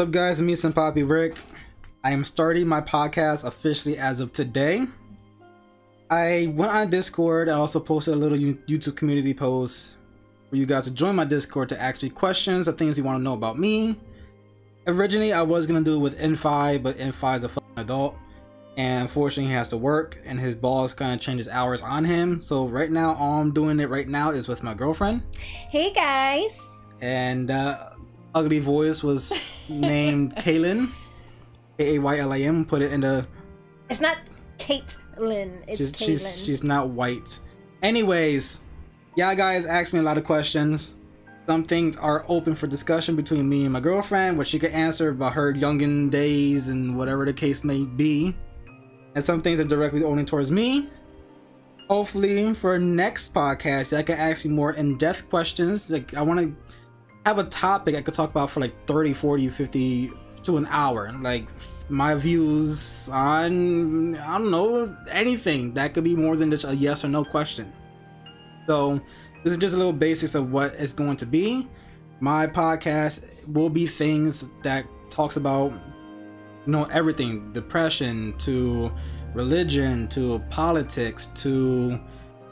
What's up, guys? Me, Senpapi Rick. I am starting my podcast officially as of today. I went on Discord. I also posted a little YouTube community post for you guys to join my Discord to ask me questions or things you want to know about me. Originally, I was going to do it with N5, but N5 is a fucking adult. And unfortunately, he has to work, and his boss kind of changes hours on him. So right now, all I'm doing it right now is with my girlfriend. Hey, guys. And ugly voice was named Kaylin, Kaylim. Put it in the. It's not Caitlin. It's Kaylin. She's not white. Anyways, yeah, guys asked me a lot of questions. Some things are open for discussion between me and my girlfriend, which she could answer about her youngin' days and whatever the case may be. And some things are directly only towards me. Hopefully, for next podcast, I can ask you more in-depth questions. Like, I want to have a topic I could talk about for like 30, 40, 50 to an hour. Like, my views on, I don't know, anything. That could be more than just a yes or no question. So, this is just a little basics of what it's going to be. My podcast will be things that talks about, you know, everything. Depression to religion to politics to,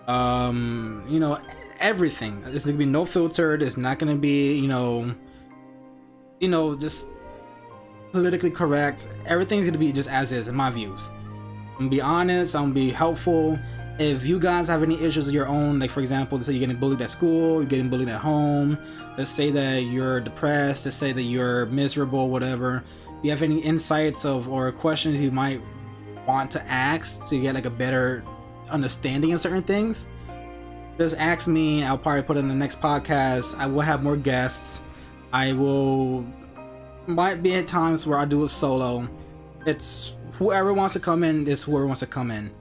you know, everything. This is gonna be no filtered. It's not gonna be, you know, just politically correct. Everything's gonna be just as is in my views. I'm gonna be honest. I'm gonna be helpful. If you guys have any issues of your own, like for example, let's say you're getting bullied at school, you're getting bullied at home, let's say that you're depressed, let's say that you're miserable, whatever. If you have any insights of or questions you might want to ask to get like a better understanding of certain things, just ask me. I'll probably put it in the next podcast. I will have more guests. Might be at times where I do it solo. It's whoever wants to come in is whoever wants to come in.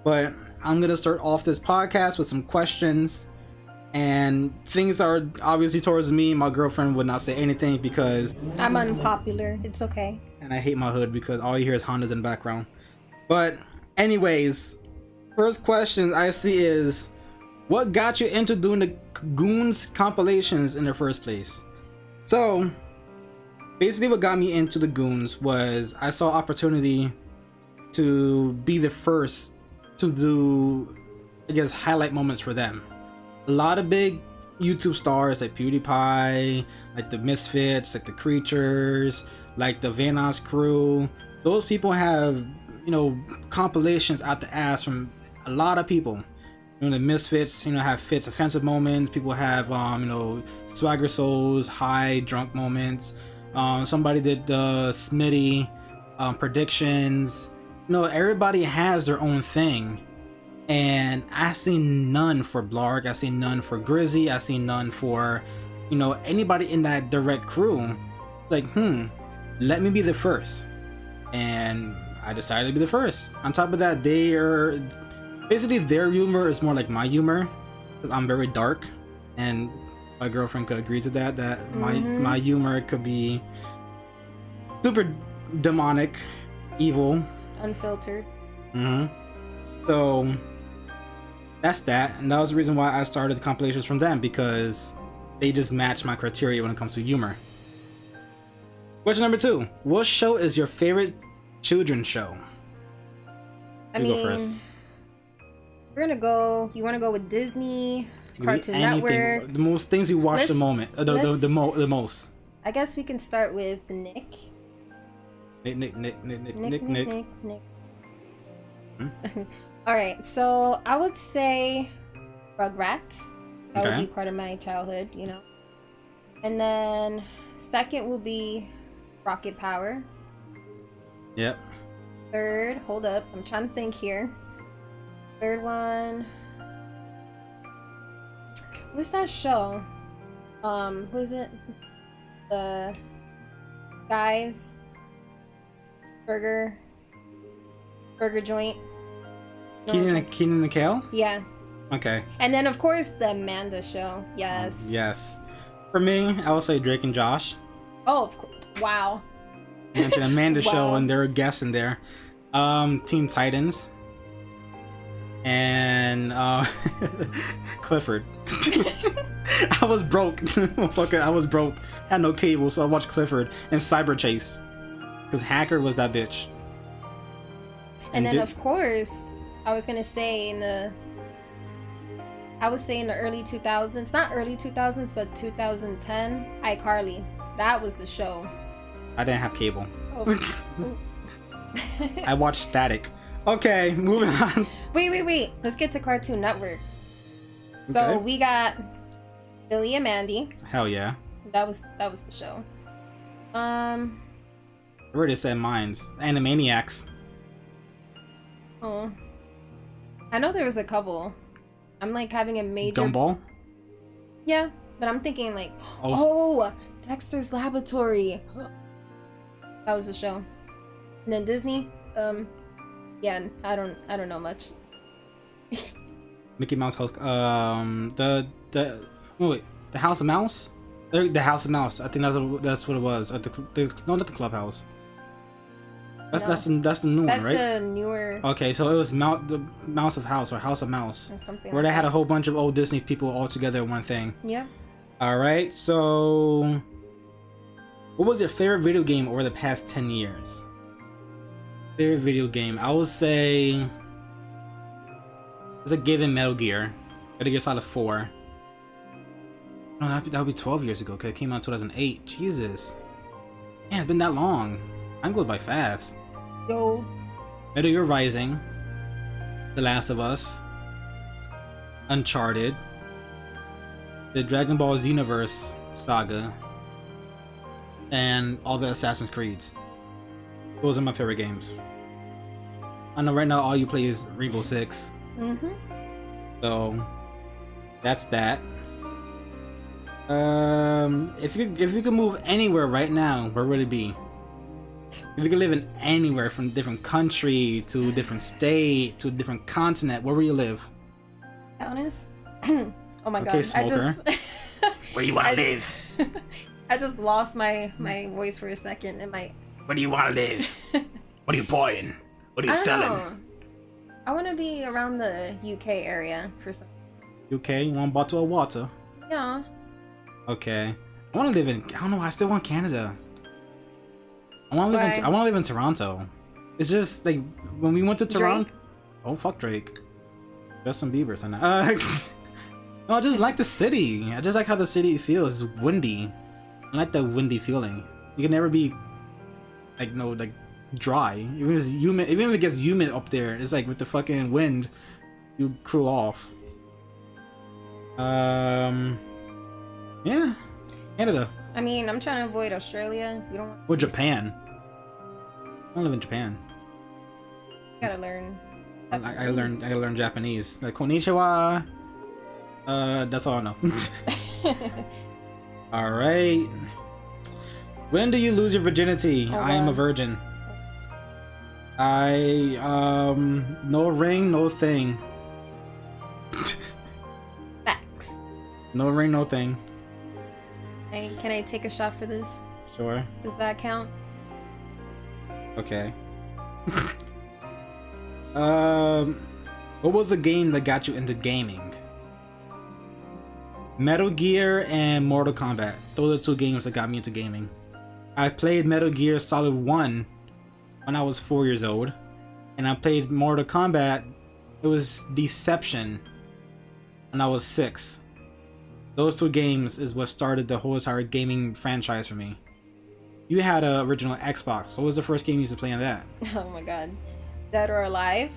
But I'm gonna start off this podcast with some questions, and things are obviously towards me. My girlfriend would not say anything because I'm unpopular. It's okay. And I hate my hood because all you hear is Hondas in the background. But anyways, first question I see is, what got you into doing the Goons compilations in the first place? So basically what got me into the Goons was I saw opportunity to be the first to do, I guess, highlight moments for them. A lot of big YouTube stars like PewDiePie, like the Misfits, like the Creatures, like the Vanos crew, those people have, you know, compilations out the ass from a lot of people. You know, the Misfits, you know, have fits offensive moments. People have, you know, Swagger Souls, high drunk moments. Somebody did the Smitty predictions. You know, everybody has their own thing, and I seen none for Blarg. I seen none for Grizzy. I seen none for, you know, anybody in that direct crew. Like, let me be the first, and I decided to be the first. On top of that, they are basically, their humor is more like my humor, because I'm very dark, and my girlfriend could agree to that. That my humor could be super demonic, evil. Unfiltered. So that's that, and that was the reason why I started the compilations from them, because they just match my criteria when it comes to humor. Question number 2: what show is your favorite children's show? You go first. We're gonna go. You want to go with Disney, Cartoon Network? The most things you watch the most. I guess we can start with Nick. Nick. All right, so I would say Rugrats. That would be part of my childhood, you know. And then second will be Rocket Power. Yep. Third, hold up, I'm trying to think here. Third one. What's that show? Who is it? The guys. Burger joint. Keenan and Kel? Yeah. Okay. And then of course the Amanda Show. Yes. Yes. For me, I would say Drake and Josh. Oh, of course. Wow. And Amanda Show, and there are guests in there. Teen Titans. And Clifford. I was broke. Motherfucker, I was broke. Had no cable, so I watched Clifford and Cyber Chase. Because Hacker was that bitch. And then, of course, I was gonna say in the early 2000s, not early 2000s, but 2010, iCarly. That was the show. I didn't have cable. Oh. I watched Static. Okay, moving on. Wait. Let's get to Cartoon Network. Okay. So we got Billy and Mandy. Hell yeah. That was the show. I already said mine's. Animaniacs. Oh. I know there was a couple. I'm like having a major... Gumball? Yeah, but I'm thinking like, Dexter's Laboratory. That was the show. And then Disney, yeah, I don't know much. Mickey Mouse House, the House of Mouse? The House of Mouse. I think that's what it was. At no, not the Clubhouse. That's the new one, right? That's the newer. Okay, so it was the Mouse of House or House of Mouse, where they had a whole bunch of old Disney people all together in one thing. Yeah. All right. So, what was your favorite video game over the past 10 years? Favorite video game? I would say it's a given Metal Gear. Metal Gear Solid 4. No, that would be 12 years ago. Cause it came out in 2008. Jesus. Man, it's been that long. I'm going by fast. Yo. Metal Gear Rising, The Last of Us, Uncharted, the Dragon Ball Xenoverse saga, and all the Assassin's Creeds. Those are my favorite games. I know right now all you play is Rainbow Six. So that's that. If you could move anywhere right now, where would it be? If you could live in anywhere, from different country to different state to a different continent, where would you live? Honest? Oh my god! Smoker. Where you wanna live? I just lost my voice for a second, and my. Where do you wanna live? What are you buying? What are you selling? Know. I want to be around the UK area for some. UK? You want a bottle of water? Yeah. Okay. I want to live in. I don't know. I still want Canada. I want to live in. I want to live in Toronto. It's just like when we went to Toronto. Drake? Oh fuck Drake. Justin Bieber's in that. No, I just like the city. I just like how the city feels. It's windy. I like that windy feeling. You can never be like dry. Even if it's humid, even if it gets humid up there, it's like with the fucking wind, you cool off. Yeah, Canada. I mean, I'm trying to avoid Australia. You don't want. Or Japan. I live in Japan. You gotta learn. I learned Japanese. Like konnichiwa. That's all I know. All right. When do you lose your virginity? I am a virgin. No ring, no thing. Facts. No ring, no thing. Hey, can I take a shot for this? Sure. Does that count? Okay. What was the game that got you into gaming? Metal Gear and Mortal Kombat. Those are two games that got me into gaming. I played Metal Gear Solid 1 when I was 4 years old, and I played Mortal Kombat. It was Deception when I was 6. Those two games is what started the whole entire gaming franchise for me. You had an original Xbox. What was the first game you used to play on that? Oh my god. Dead or Alive.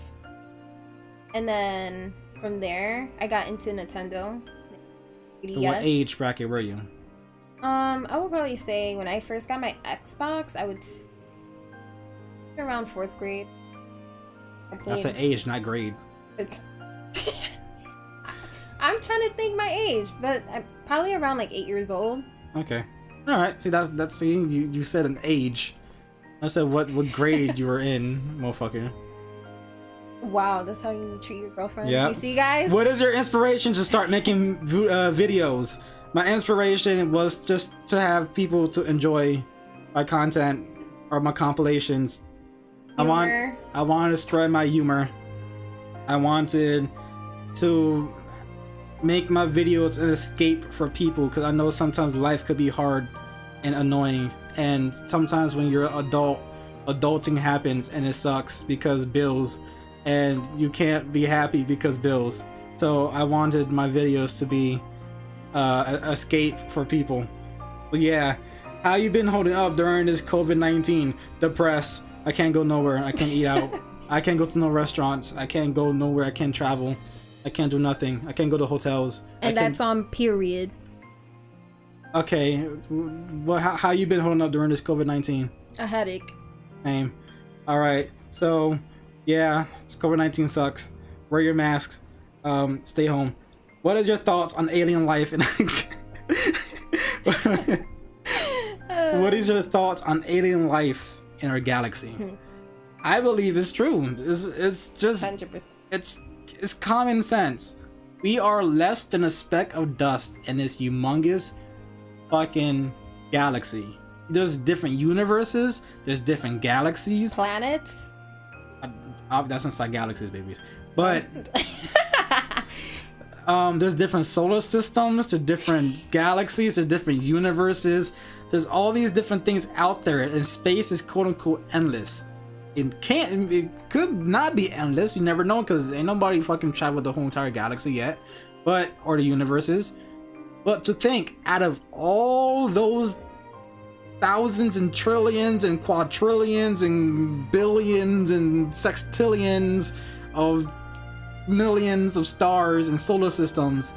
And then from there, I got into Nintendo. What age bracket were you? I would probably say when I first got my Xbox, I would around 4th grade. That's an age, not grade. It's I'm trying to think my age, but I'm probably around like 8 years old. Okay. All right. See, that's see, you said an age. I said what grade you were in, motherfucker. Wow, that's how you treat your girlfriend. Yeah. You see, guys. What is your inspiration to start making videos? My inspiration was just to have people to enjoy my content or my compilations. Humor. I wanted to spread my humor. I wanted to make my videos an escape for people, because I know sometimes life could be hard and annoying, and sometimes when you're an adult, adulting happens and it sucks because bills, and you can't be happy because bills. So I wanted my videos to be an escape for people. But yeah, how you been holding up during this COVID-19? Depressed. I can't go nowhere. I can't eat out. I can't go to no restaurants. I can't go nowhere. I can't travel. I can't do nothing. I can't go to hotels. And that's on period. Okay, well, how you been holding up during this COVID-19? A headache. Same. All right, so yeah, COVID-19 sucks. Wear your masks. Stay home. What is your thoughts on alien life? What is your thoughts on alien life in our galaxy? I believe it's true. It's just 100%. It's common sense. We are less than a speck of dust in this humongous fucking galaxy. There's different universes. There's different galaxies. Planets. That's inside galaxies, babies. But there's different solar systems. There's different galaxies. There's different universes. There's all these different things out there, and space is quote unquote endless. It could not be endless. You never know, because ain't nobody fucking traveled the whole entire galaxy yet, or the universes. But to think, out of all those thousands and trillions and quadrillions and billions and sextillions of millions of stars and solar systems,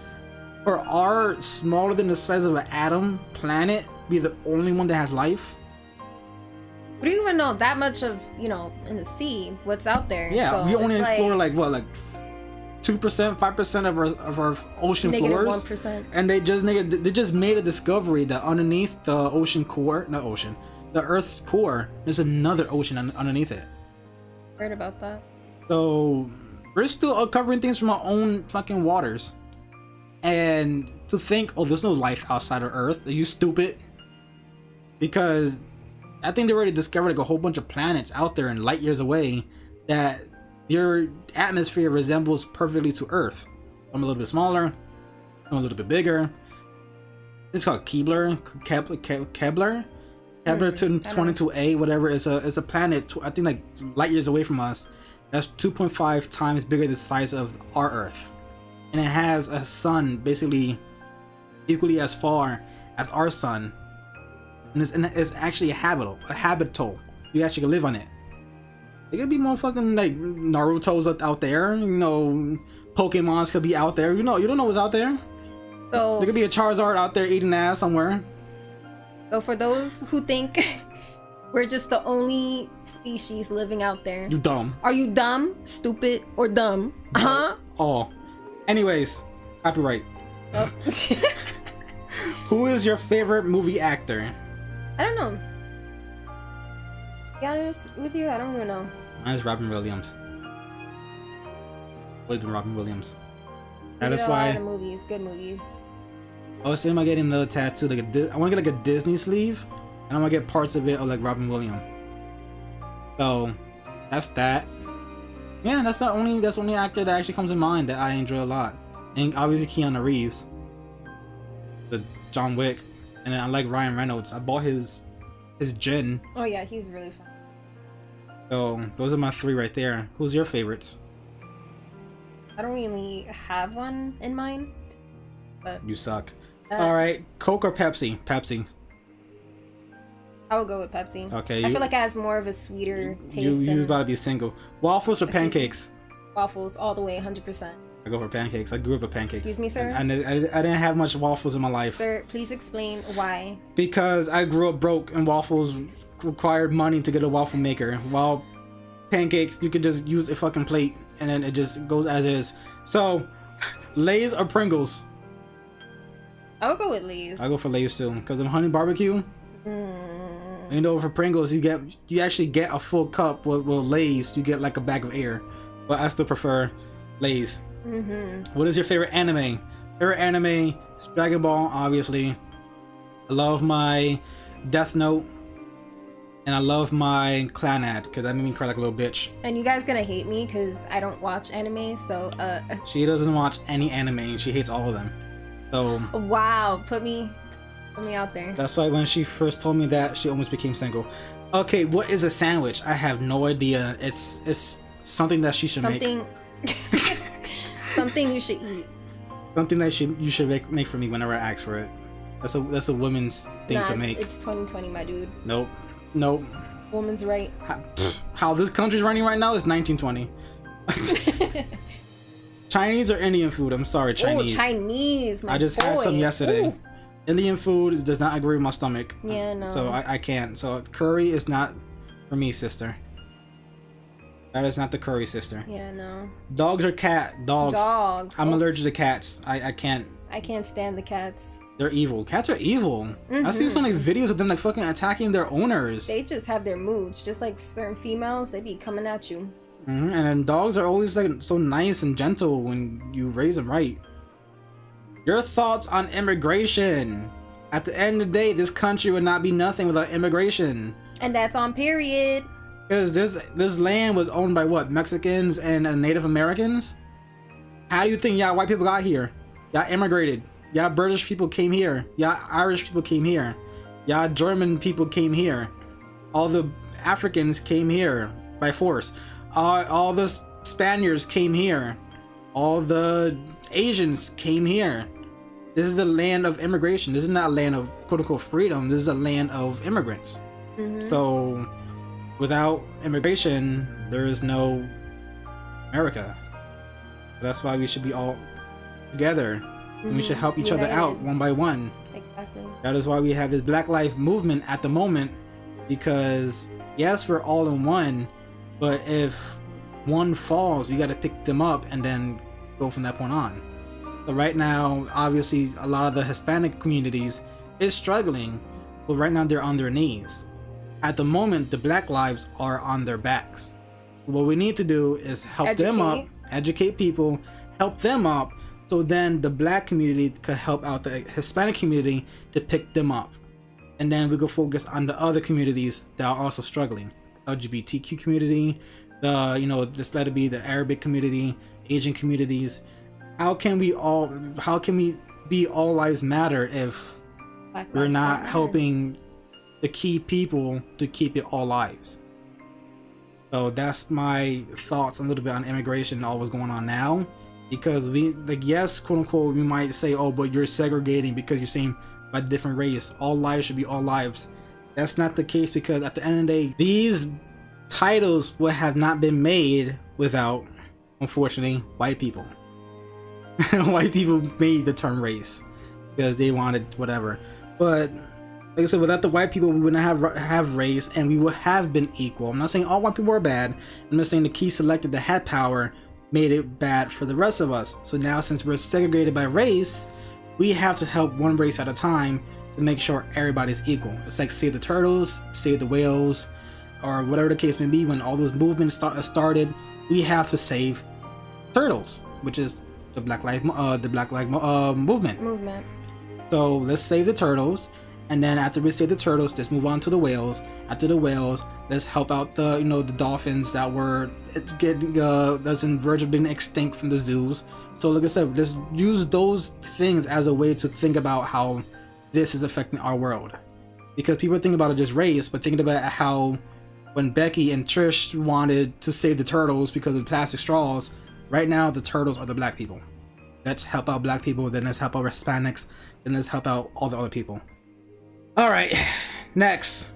for our smaller than the size of an atom planet be the only one that has life? We don't even know that much of, in the sea, what's out there. Yeah, so we only explore like 2%, 5% of our ocean floors. -1%. And they just made a discovery that underneath the ocean core, the Earth's core, there's another ocean underneath it. Heard about that. So we're still uncovering things from our own fucking waters. And to think, oh, there's no life outside of Earth. Are you stupid? Because I think they already discovered like a whole bunch of planets out there and light years away that your atmosphere resembles perfectly to Earth. Some a little bit smaller, some a little bit bigger. It's called Kepler 22a, whatever. It's a planet, I think, like light years away from us. That's 2.5 times bigger the size of our Earth, and it has a sun basically equally as far as our sun. And it's actually habitable. You actually can live on it. There could be more fucking like Naruto's out there. Pokemons could be out there. You don't know what's out there. So there could be a Charizard out there eating ass somewhere. So for those who think we're just the only species living out there, you dumb. Are you dumb, stupid, or dumb? Huh? Oh. Anyways, copyright. Oh. Who is your favorite movie actor? I don't know. To be honest with you, I don't even know. Mine's Robin Williams. Always been Robin Williams. That is why. A why. lot of movies, good movies. I was thinking about getting another tattoo. I want to get like a Disney sleeve, and I'm gonna get parts of it of like Robin Williams. So that's that. Yeah, that's the only actor that actually comes in mind that I enjoy a lot. And obviously Keanu Reeves, the John Wick, and then I like Ryan Reynolds. I bought his gin. Oh yeah, he's really fun. So those are my three right there. Who's your favorites? I don't really have one in mind, but You suck. All right, Coke or Pepsi? Pepsi. I would go with Pepsi. Okay. I feel like it has more of a sweeter taste. You about to be single. Waffles or pancakes? Waffles all the way, 100%. I go for pancakes. I grew up with pancakes. Excuse me, sir? I didn't have much waffles in my life. Sir, please explain why. Because I grew up broke and waffles required money to get a waffle maker. While pancakes, you could just use a fucking plate and then it just goes as is. So, Lay's or Pringles? I would go with Lay's. I go for Lay's too. Because of honey barbecue, for Pringles, you actually get a full cup. With Lay's, you get like a bag of air. But I still prefer Lay's. What is your favorite anime? Favorite anime is Dragon Ball, obviously. I love my Death Note. And I love my Clanad because that made me cry like a little bitch. And you guys gonna hate me because I don't watch anime, so She doesn't watch any anime and she hates all of them. So wow, put me out there. That's why when she first told me that, she almost became single. Okay, what is a sandwich? I have no idea. It's something that she should make. Something you should eat. Something that you should make for me whenever I ask for it. That's a woman's thing to make. It's 2020, my dude. Nope. Woman's right. How this country's running right now is 1920. Chinese or Indian food? I'm sorry, Chinese. Oh, Chinese, my I just had some yesterday. Ooh. Indian food does not agree with my stomach. Yeah, no. So I can't. So curry is not for me, sister. That is not the curry, sister. Yeah, no. Dogs or cat? Dogs. Dogs. I'm allergic to cats. I can't. I can't stand the cats. They're evil. Cats are evil. I see so many videos of them like fucking attacking their owners. They just have their moods. Just like certain females, they be coming at you. And then dogs are always like so nice and gentle when you raise them right. Your thoughts on immigration? At the end of the day, this country would not be nothing without immigration. And that's on period. Because this land was owned by what? Mexicans and Native Americans? How do you think y'all white people got here? Y'all immigrated. Y'all British people came here. Y'all Irish people came here. Y'all German people came here. All the Africans came here by force. All the Spaniards came here. All the Asians came here. This is a land of immigration. This is not a land of quote-unquote freedom. This is a land of immigrants. So without immigration, there is no America. That's why we should be all together. And we should help each other out one by one. Exactly. That is why we have this Black Lives Movement at the moment, because yes, we're all in one, but if one falls, we got to pick them up and then go from that point on. So right now, obviously, a lot of the Hispanic communities is struggling, but right now they're on their knees. At the moment, the Black lives are on their backs. What we need to do is help them up, educate people, help them up, so then the Black community could help out the Hispanic community to pick them up. And then we could focus on the other communities that are also struggling. LGBTQ community, just let it be the Arabic community, Asian communities. How can we be all lives matter if we're not helping the key people to keep it all lives? So that's my thoughts a little bit on immigration and all what's going on now. Because yes, quote unquote, we might say, oh, but you're segregating because you're saying by different race. All lives should be all lives. That's not the case, because at the end of the day, these titles would have not been made without, unfortunately, white people. White people made the term race because they wanted whatever. But like I said, without the white people, we wouldn't have race, and we would have been equal. I'm not saying all white people are bad. I'm just saying the key selected that had power made it bad for the rest of us. So now, since we're segregated by race, we have to help one race at a time to make sure everybody's equal. It's like save the turtles, save the whales, or whatever the case may be. When all those movements started, we have to save turtles, which is the Black Lives movement. So let's save the turtles, and then after we save the turtles, let's move on to the whales. After the whales, let's help out the the dolphins that were that's in verge of being extinct from the zoos. So like I said, let's use those things as a way to think about how this is affecting our world. Because people think about it just race, but thinking about how when Becky and Trish wanted to save the turtles because of the plastic straws, right now the turtles are the Black people. Let's help out Black people, then let's help out Hispanics, then let's help out all the other people. Alright, next.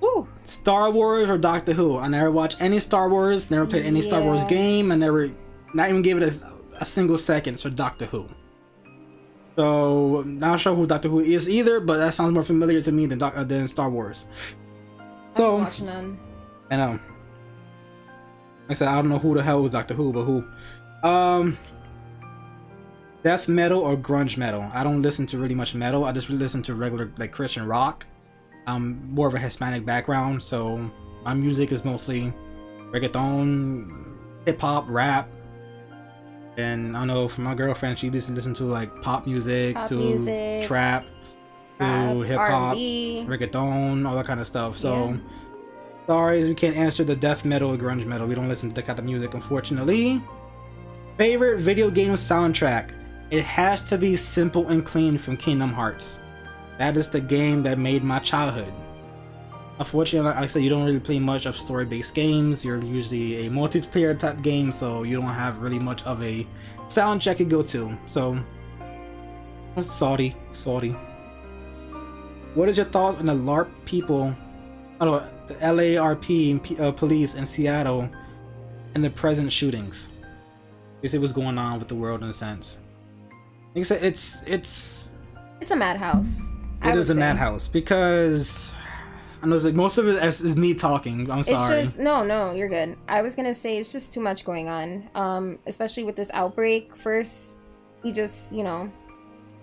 Woo. Star Wars or Doctor Who? I never watched any Star Wars, never played any Star Wars game, I never, not even gave it a single second. So Doctor Who. So not sure who Doctor Who is either, but that sounds more familiar to me than Star Wars. So I watch none. I know. Like I said, I don't know who the hell was Doctor Who, but who? Death metal or grunge metal? I don't listen to really much metal. I just really listen to regular like Christian rock. I'm more of a Hispanic background, so my music is mostly reggaeton, hip hop, rap. And I don't know, for my girlfriend, she listen to like pop music, trap. to hip hop, R&B, reggaeton, all that kind of stuff. So sorry, we can't answer the death metal or grunge metal. We don't listen to that kind of music, unfortunately. Favorite video game soundtrack? It has to be Simple and Clean from Kingdom Hearts. That is the game that made my childhood. Unfortunately, like I said, you don't really play much of story-based games. You're usually a multiplayer type game, so you don't have really much of a soundtrack to go to. So, salty. What is your thoughts on the LARP people? The LARP police in Seattle and the present shootings? You see what's going on with the world in a sense. Like I said, it's a madhouse. It is a madhouse because I know it's like most of it is me talking. I'm sorry. It's just no, you're good. I was gonna say it's just too much going on. Especially with this outbreak. First, we just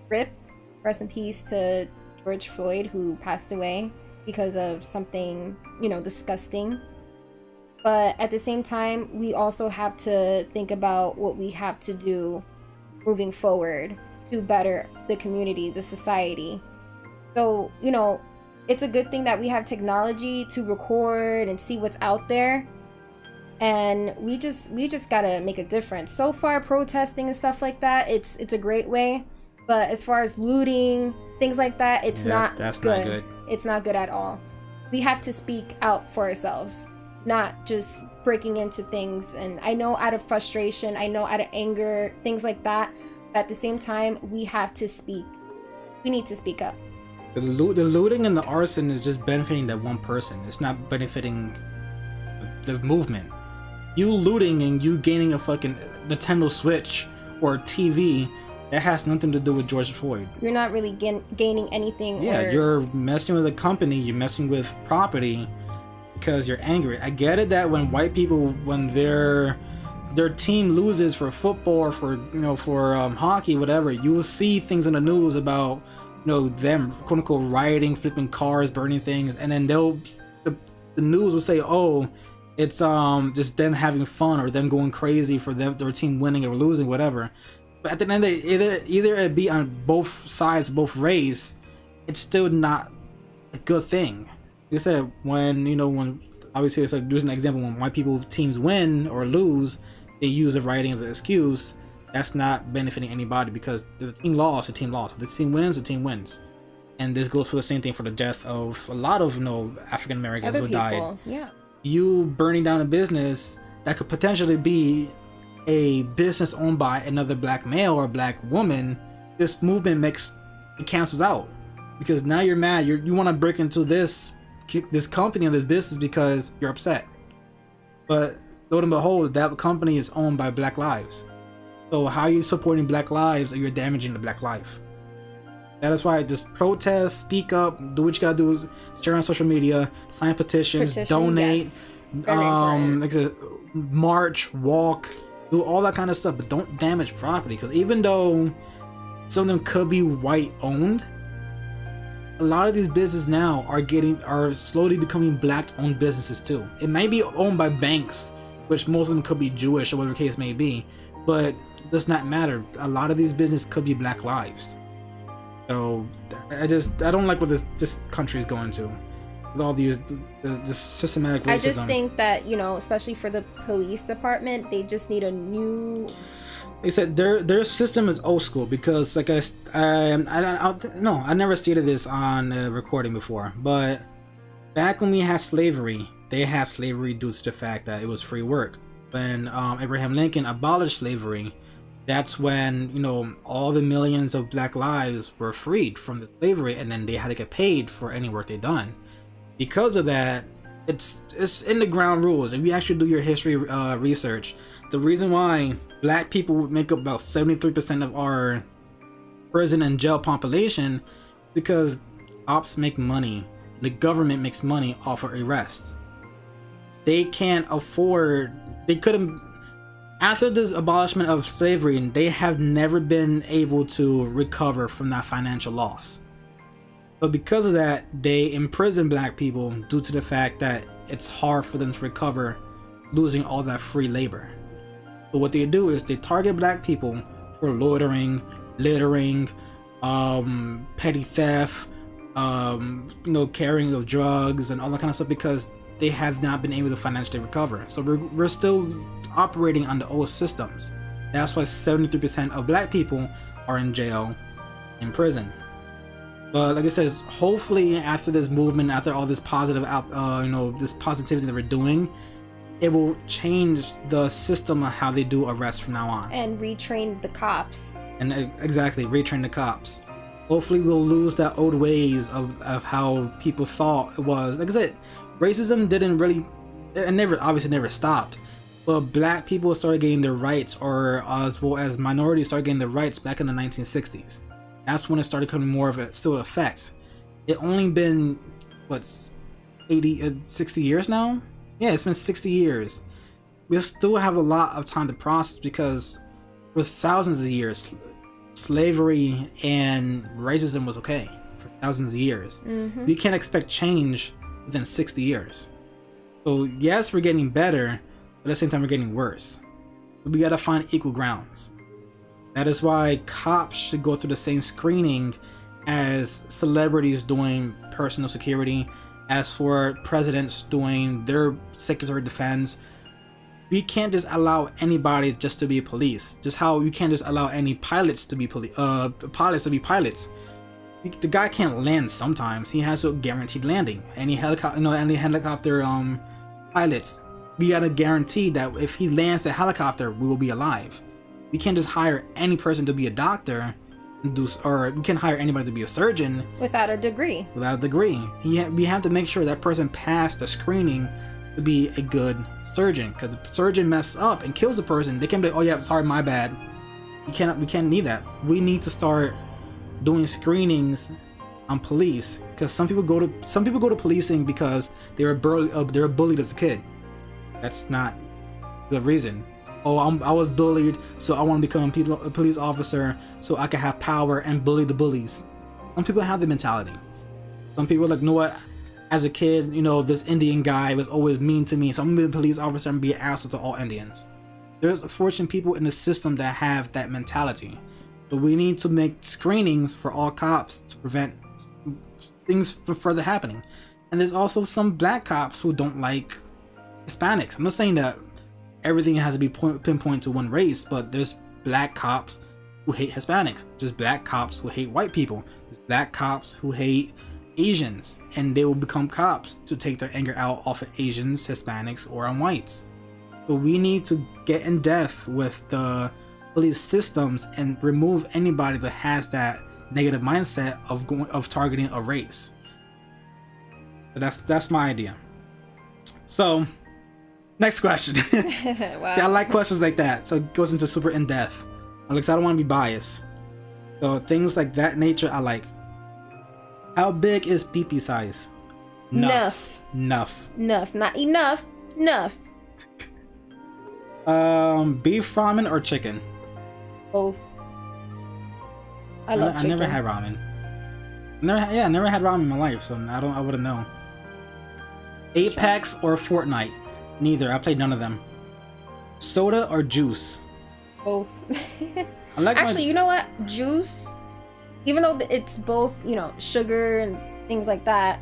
rest in peace to George Floyd, who passed away because of something disgusting. But at the same time, we also have to think about what we have to do moving forward to better the community, the society. So, it's a good thing that we have technology to record and see what's out there. And we just gotta make a difference. So far, protesting and stuff like that, it's a great way. But as far as looting, things like that, that's not good. It's not good at all. We have to speak out for ourselves, not just breaking into things. And I know out of frustration, I know out of anger, things like that. But at the same time, we have to speak. We need to speak up. The looting and the arson is just benefiting that one person. It's not benefiting the movement. You looting and you gaining a fucking Nintendo Switch or TV, that has nothing to do with George Floyd. You're not really gaining anything. Yeah, you're messing with a company, you're messing with property because you're angry. I get it that when white people, when their team loses for football or for hockey, whatever, you will see things in the news about them quote unquote rioting, flipping cars, burning things, and then the news will say, oh, it's just them having fun or them going crazy for their team winning or losing, whatever. But at the end of the day, either it be on both sides, both race, it's still not a good thing. Like I said, when obviously it's like using an example, when white people teams win or lose, they use the rioting as an excuse. That's not benefiting anybody because the team lost, the team lost. The team wins, the team wins. And this goes for the same thing for the death of a lot of African Americans who died. Yeah. You burning down a business that could potentially be a business owned by another black male or black woman, this movement it cancels out because now you're mad. You want to break into this company or this business because you're upset. But lo and behold, that company is owned by black lives. So how are you supporting black lives and you're damaging the black life? That is why just protest, speak up, do what you gotta do, share on social media, sign petitions, donate, yes. Like I said, march, walk, do all that kind of stuff, but don't damage property. Because even though some of them could be white owned, a lot of these businesses now are slowly becoming black owned businesses too. It may be owned by banks, which most of them could be Jewish or whatever the case may be, but it does not matter. A lot of these businesses could be black lives. So I don't like what this country is going to with all these the systematic racism. I just think that especially for the police department, they just need a new. They said their system is old school because like I never stated this on a recording before, but back when we had slavery, they had slavery due to the fact that it was free work. When Abraham Lincoln abolished slavery, that's when all the millions of black lives were freed from the slavery, and then they had to get paid for any work they done. Because of that, it's in the ground rules. If you actually do your history research, the reason why black people make up about 73% of our prison and jail population is because cops make money, the government makes money off of arrests. They couldn't. After this abolishment of slavery, they have never been able to recover from that financial loss. So because of that, they imprison black people due to the fact that it's hard for them to recover losing all that free labor. So what they do is they target black people for loitering, littering, petty theft, carrying of drugs and all that kind of stuff because they have not been able to financially recover. So we're still operating on the old systems. That's why 73% of black people are in jail, in prison. But like I said, hopefully after this movement, after all this positive, this positivity that we're doing, it will change the system of how they do arrests from now on. And retrain the cops. And exactly, retrain the cops. Hopefully we'll lose that old ways of how people thought it was. Like I said, racism didn't really, it obviously never stopped. But black people started getting their rights, or as well as minorities started getting their rights back in the 1960s. That's when it started coming more of a still effect. It only been, 60 years now? Yeah, it's been 60 years. We still have a lot of time to process because for thousands of years, slavery and racism was okay for thousands of years. Mm-hmm. We can't expect change within 60 years. So yes, we're getting better, but at the same time we're getting worse. We gotta find equal grounds. That is why cops should go through the same screening as celebrities doing personal security, as for presidents doing their Secretary of Defense. We can't just allow anybody just to be police. Just how you can't just allow any pilots to be pilots to be pilots. The guy can't land sometimes. He has a guaranteed landing. Any helicopter pilots, we gotta guarantee that if he lands the helicopter, we will be alive. We can't just hire any person to be a doctor, or we can't hire anybody to be a surgeon without a degree. We have to make sure that person passed the screening to be a good surgeon. Because the surgeon messes up and kills the person, they can't be like, oh yeah, sorry, my bad. We can't need that. We need to start doing screenings on police, because some people go to policing because they were bullied as a kid. That's not a good reason. Oh, I was bullied, so I want to become a police officer so I can have power and bully the bullies. Some people have the mentality. Some people are like, you know what? As a kid, this Indian guy was always mean to me, so I'm gonna be a police officer and be an asshole to all Indians. There's fortunate people in the system that have that mentality. But we need to make screenings for all cops to prevent things from further happening. And there's also some black cops who don't like Hispanics. I'm not saying that everything has to be pinpointed to one race, but there's black cops who hate Hispanics. There's black cops who hate white people. There's black cops who hate Asians, and they will become cops to take their anger out off of Asians, Hispanics, or on whites. So we need to get in depth with the police systems and remove anybody that has that negative mindset of targeting a race. So that's my idea. So next question. Wow. See, I like questions like that, so it goes into super in depth. Alex, I don't want to be biased. So things like that nature I like. How big is pee-pee size? Enough. Not enough. Enough. Beef ramen or chicken? Both. I love chicken. I never had ramen. Never had ramen in my life, so I wouldn't know. Apex or Fortnite? Neither. I played none of them. Soda or juice? Both. Actually, you know what? Juice, even though it's both, sugar and things like that,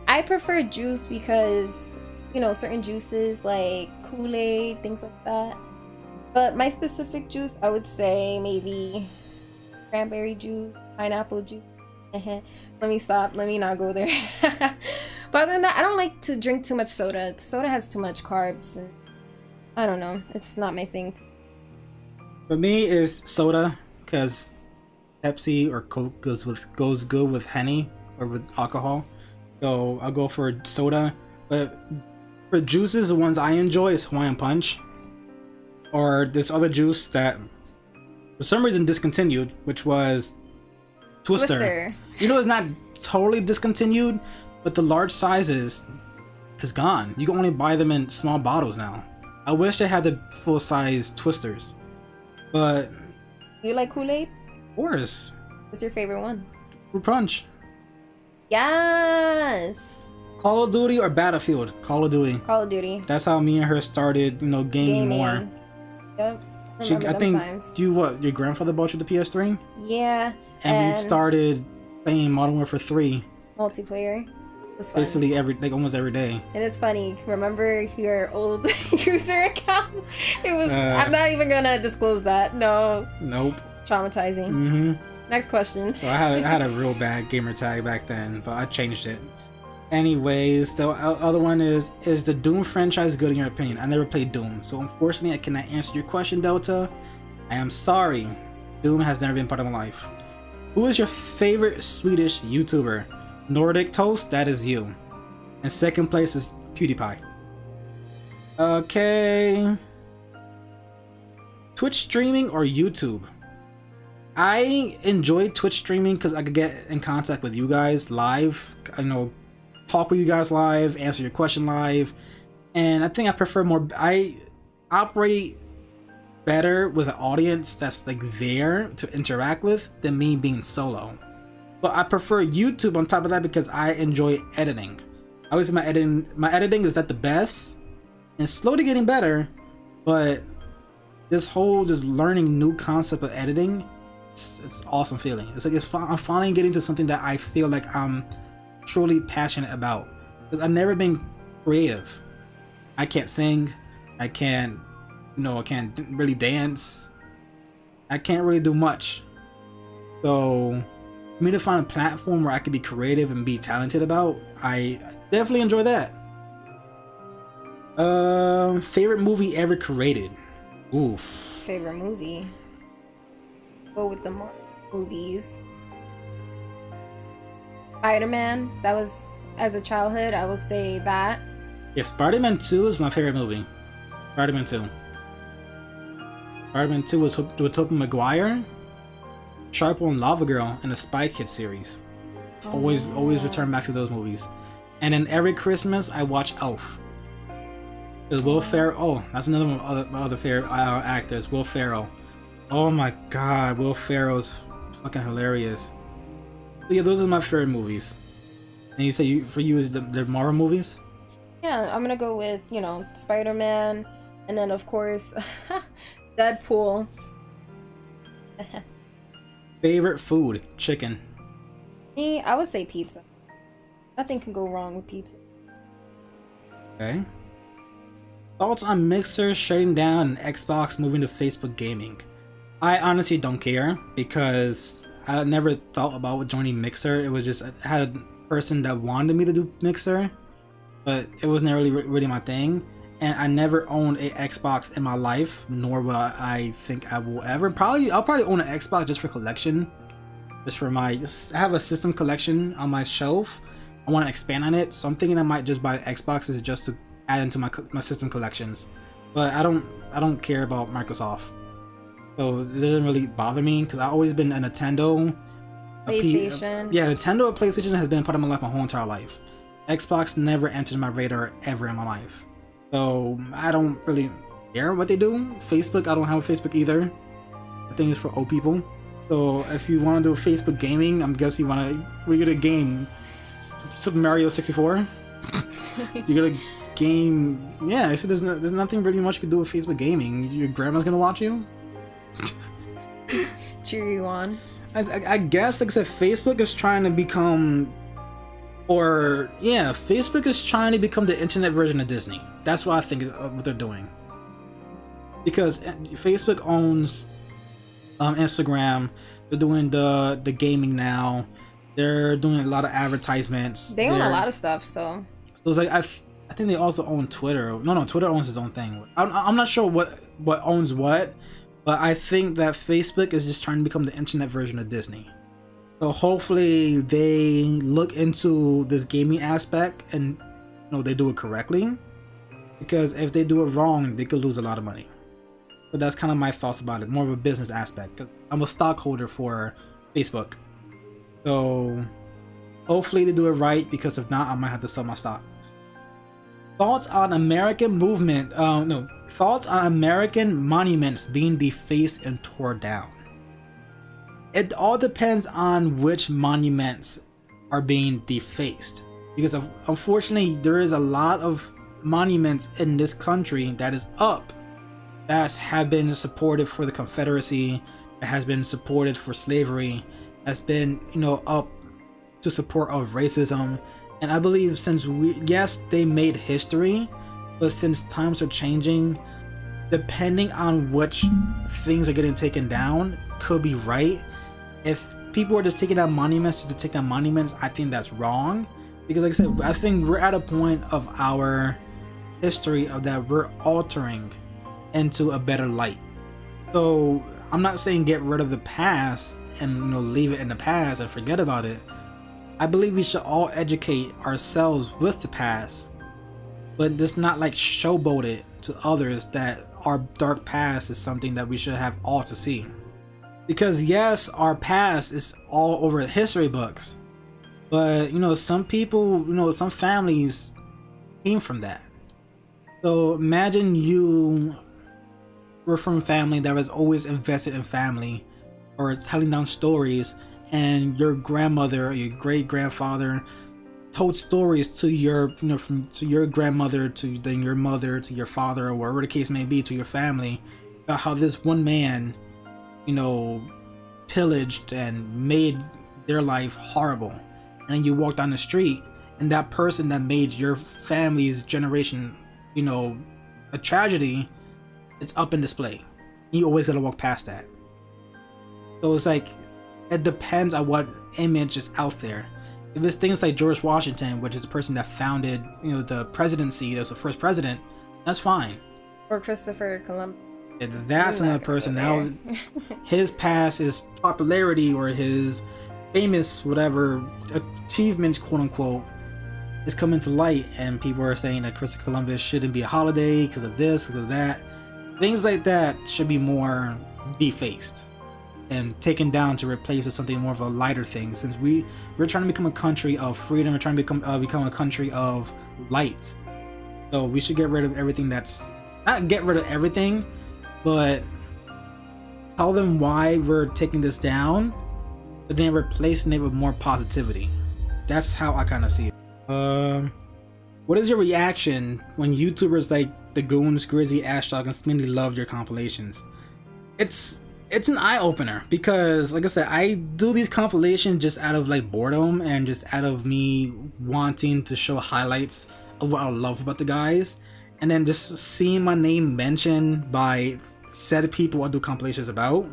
I prefer juice because, certain juices like Kool-Aid, things like that. But my specific juice, I would say maybe cranberry juice, pineapple juice. Let me stop. Let me not go there. But other than that, I don't like to drink too much soda. Soda has too much carbs, and I don't know. It's not my thing. For me, it's soda, because Pepsi or Coke goes good with Henny or with alcohol. So I'll go for soda. But for juices, the ones I enjoy is Hawaiian Punch, or this other juice that for some reason discontinued, which was Twister. It's not totally discontinued, but the large sizes is gone. You can only buy them in small bottles now. I wish they had the full size Twisters. But you like Kool-Aid? Of course. What's your favorite one? Fruit Punch. Yes. Call of Duty or Battlefield? Call of Duty. Call of Duty. That's how me and her started, gaming more. Yep. I think your grandfather bought you the PS3? Yeah. And we started playing Modern Warfare 3 multiplayer. It's fun. Basically almost every day. And it's funny. Remember your old user account? It was. I'm not even gonna disclose that. No. Nope. Traumatizing. Mm-hmm. Next question. So I had a real bad gamer tag back then, but I changed it. Anyways, the other one is the Doom franchise good in your opinion? I never played Doom, so unfortunately I cannot answer your question, Delta. I am sorry. Doom has never been part of my life. Who is your favorite Swedish YouTuber? Nordic Toast, that is you. And second place is PewDiePie. Okay. Twitch streaming or YouTube? I enjoy Twitch streaming because I could get in contact with you guys live. Talk with you guys live, answer your question live. And I think I prefer more. I operate better with an audience that's like there to interact with than me being solo. But I prefer YouTube on top of that because I enjoy editing. I would say my editing is not the best and slowly getting better, but this whole just learning new concept of editing, it's awesome feeling. It's like I'm finally getting to something that I feel like I'm truly passionate about. Because I've never been creative. I can't sing. I can't really dance. I can't really do much. So for me to find a platform where I can be creative and be talented about, I definitely enjoy that. Favorite movie ever created? Oof. Favorite movie? Go with the movies. Spider-Man. That was, as a childhood, I would say that. Yeah, Spider-Man 2 is my favorite movie. Spider-Man 2. Spider-Man 2 was with Tobey Maguire, Sharpo and Lava Girl, and the Spy Kids series. Always return back to those movies. And then every Christmas I watch Elf. There's Will Ferrell. Oh, that's another one of my other favorite actors. Will Ferrell. Oh my God, Will Ferrell's fucking hilarious. So yeah, those are my favorite movies. And you say for you is the Marvel movies? Yeah, I'm gonna go with Spider-Man, and then of course Deadpool. Favorite food? Chicken. Me, I would say pizza. Nothing can go wrong with pizza. Okay. Thoughts on Mixer shutting down and Xbox moving to Facebook gaming? I honestly don't care because I never thought about joining Mixer. It was just I had a person that wanted me to do Mixer, but it was never really my thing. And I never owned a Xbox in my life, nor will I think I will ever. I'll probably own an Xbox just for collection, I have a system collection on my shelf. I want to expand on it, so I'm thinking I might just buy Xboxes just to add into my system collections. But I don't care about Microsoft, so it doesn't really bother me because I've always been a Nintendo, PlayStation. Nintendo or PlayStation has been a part of my life my whole entire life. Xbox never entered my radar ever in my life, so I don't really care what they do. Facebook, I don't have a Facebook either. I think it's for old people. So if you want to do Facebook gaming, I'm guessing we're gonna game Super Mario 64. You're gonna game, yeah. So there's nothing really much you can do with Facebook gaming. Your grandma's gonna watch you. Cheer you on. I guess, like I said, Facebook is trying to become, Facebook is trying to become the internet version of Disney. That's what I think of what they're doing. Because Facebook owns Instagram. They're doing the gaming now. They're doing a lot of advertisements. They own a lot of stuff, so it's like I think they also own Twitter. No, Twitter owns its own thing. I'm not sure what owns what, but I think that Facebook is just trying to become the internet version of Disney. So hopefully they look into this gaming aspect and they do it correctly. Because if they do it wrong, they could lose a lot of money. But that's kind of my thoughts about it, more of a business aspect. Cause I'm a stockholder for Facebook. So hopefully they do it right, because if not, I might have to sell my stock. Thoughts on American thoughts on American monuments being defaced and torn down. It all depends on which monuments are being defaced, because unfortunately there is a lot of monuments in this country that is up, that have been supported for the Confederacy, that has been supported for slavery, has been up to support of racism. And I believe since yes, they made history, but since times are changing, depending on which things are getting taken down, could be right. If people are just taking down monuments just to take down monuments, I think that's wrong. Because like I said, I think we're at a point of our history of that we're altering into a better light. So I'm not saying get rid of the past and leave it in the past and forget about it. I believe we should all educate ourselves with the past, but just not like showboat it to others that our dark past is something that we should have all to see. Because yes, our past is all over history books, but some people, some families came from that. So imagine you were from a family that was always invested in family or telling down stories, and your grandmother or your great grandfather told stories to your to your grandmother, to then your mother, to your father, or wherever the case may be, to your family, about how this one man pillaged and made their life horrible. And then you walk down the street and that person that made your family's generation a tragedy, it's up in display. You always gotta walk past that. So it's like, it depends on what image is out there. If it's things like George Washington, which is the person that founded the presidency, that's the first president, that's fine. Or Christopher Columbus. That's another person. Now his past, his popularity, or his famous whatever achievements, quote unquote, is coming to light, and people are saying that Christopher Columbus shouldn't be a holiday because of this, because of that. Things like that should be more defaced and taken down to replace with something more of a lighter thing. Since we're trying to become a country of freedom, we're trying to become a country of light. So we should get rid of everything that's not get rid of everything, but tell them why we're taking this down, but then replacing it with more positivity. That's how I kind of see it. What is your reaction when YouTubers like The Goons, Grizzy, Ashdog, and Smitty love your compilations? It's an eye-opener, because like I said, I do these compilations just out of like boredom and just out of me wanting to show highlights of what I love about the guys, and then just seeing my name mentioned by said people I do compilations about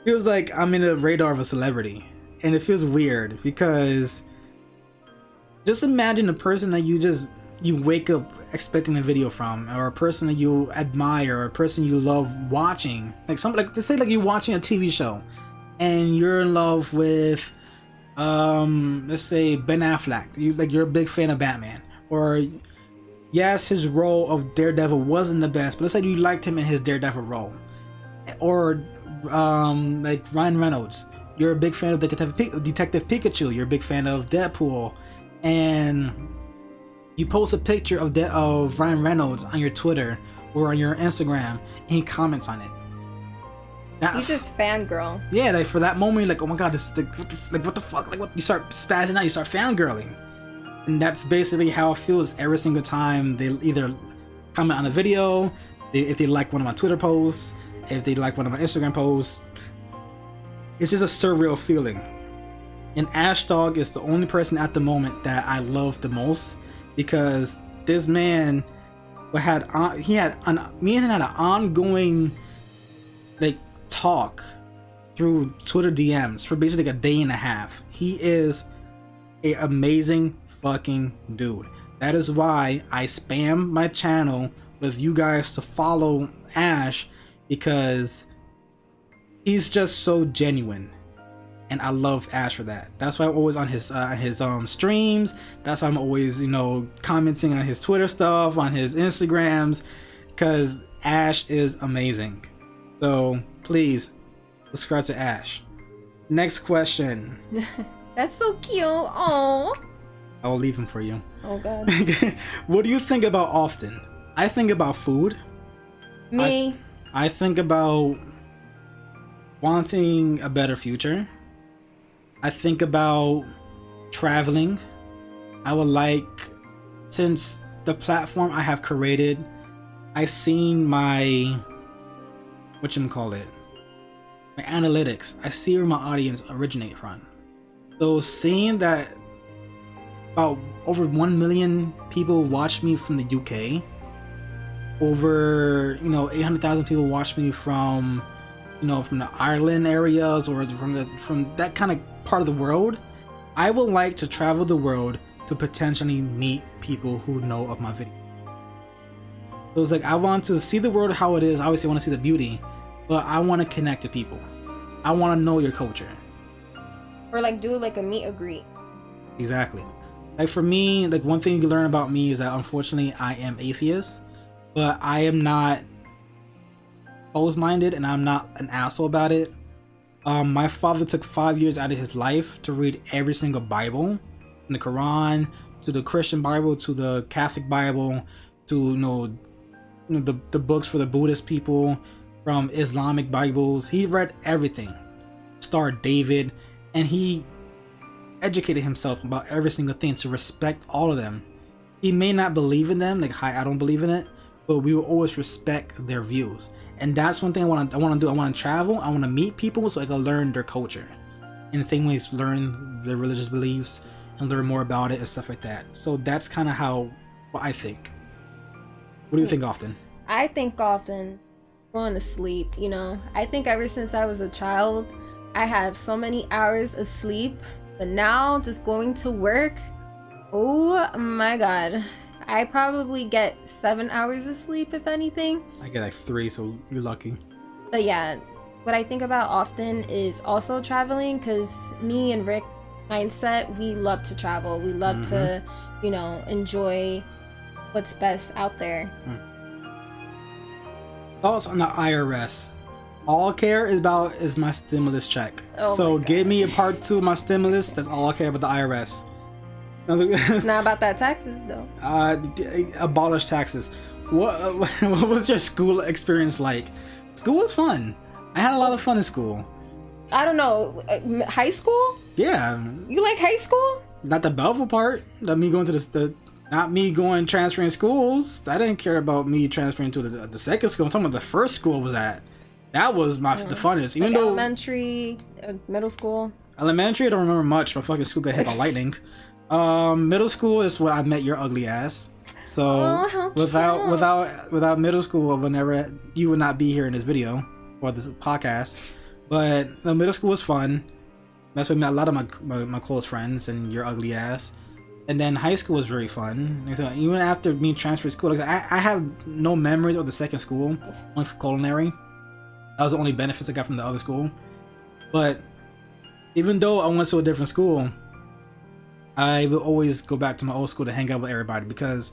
feels like I'm in the radar of a celebrity. And it feels weird, because just imagine a person that you wake up expecting a video from, or a person that you admire, or a person you love watching, like let's say like you're watching a TV show and you're in love with let's say Ben Affleck. You're a big fan of Batman, or yes, his role of Daredevil wasn't the best, but let's say you liked him in his Daredevil role. Or like Ryan Reynolds, you're a big fan of Detective Pikachu, you're a big fan of Deadpool, and you post a picture of Ryan Reynolds on your Twitter or on your Instagram, and he comments on it. You just fangirl. Yeah, like for that moment, you're like, oh my god, this is what the fuck? Like, what? You start spazzing out, you start fangirling. And that's basically how it feels every single time they either comment on a video, if they like one of my Twitter posts, if they like one of my Instagram posts. It's just a surreal feeling. And Ashdog is the only person at the moment that I love the most, because this man me and him had an ongoing like talk through Twitter DMs for basically like a day and a half. He is an amazing fucking dude. That is why I spam my channel with you guys to follow Ash, because he's just so genuine, and I love Ash for that. That's why I'm always on his streams. That's why I'm always commenting on his Twitter stuff, on his Instagrams, because Ash is amazing. So please subscribe to Ash. Next question. That's so cute. Oh, I will leave him for you. Oh god. What do you think about often? I think about food. Me. I think about wanting a better future. I think about traveling. I would like, since the platform I have created, I've seen my my analytics. I see where my audience originate from. So seeing that about over 1 million people watch me from the UK, over 800,000 people watch me from from the Ireland areas, or from that kind of part of the world, I would like to travel the world to potentially meet people who know of my video. So it's like, I want to see the world how it is. Obviously I want to see the beauty, but I want to connect to people. I want to know your culture. Or like do like a meet and greet. Exactly. Like for me, like one thing you learn about me is that unfortunately I am atheist, but I am not closed-minded and I'm not an asshole about it. My father took 5 years out of his life to read every single Bible, from the Quran to the Christian Bible to the Catholic Bible to the books for the Buddhist people, from Islamic Bibles. He read everything, Star of David, and he educated himself about every single thing to respect all of them. He may not believe in them, like hi, I don't believe in it, but we will always respect their views. And that's one thing I want to do. I want to travel. I want to meet people so I can learn their culture. In the same way as learn their religious beliefs and learn more about it and stuff like that. So that's kind of what I think. What do you think often? I think often going to sleep, I think ever since I was a child, I have so many hours of sleep, but now just going to work, oh my god, I probably get 7 hours of sleep, if anything. I get like 3, so you're lucky. But yeah, what I think about often is also traveling, because me and Rick mindset, we love to travel. We love to, enjoy what's best out there. Thoughts on the IRS. All I care is my stimulus check. Oh so give me a part 2 of my stimulus. That's all I care about, the IRS. Not about that taxes though. Abolish taxes. What was your school experience like? School was fun. I had a lot of fun in school. I don't know, high school? Yeah. You like high school? Not the Belleville part. Not me going to not me going transferring schools. I didn't care about me transferring to the second school. I'm talking about the first school was at. That was the funnest. Even though elementary, middle school. Elementary, I don't remember much. My fucking school got hit by lightning. Middle school is when I met your ugly ass. So without middle school, whenever you would not be here in this video or this podcast. But the middle school was fun. That's when I met a lot of my close friends and your ugly ass. And then high school was very fun. So even after me transferring school, I have no memories of the second school, only for culinary. That was the only benefits I got from the other school. But even though I went to a different school, I will always go back to my old school to hang out with everybody, because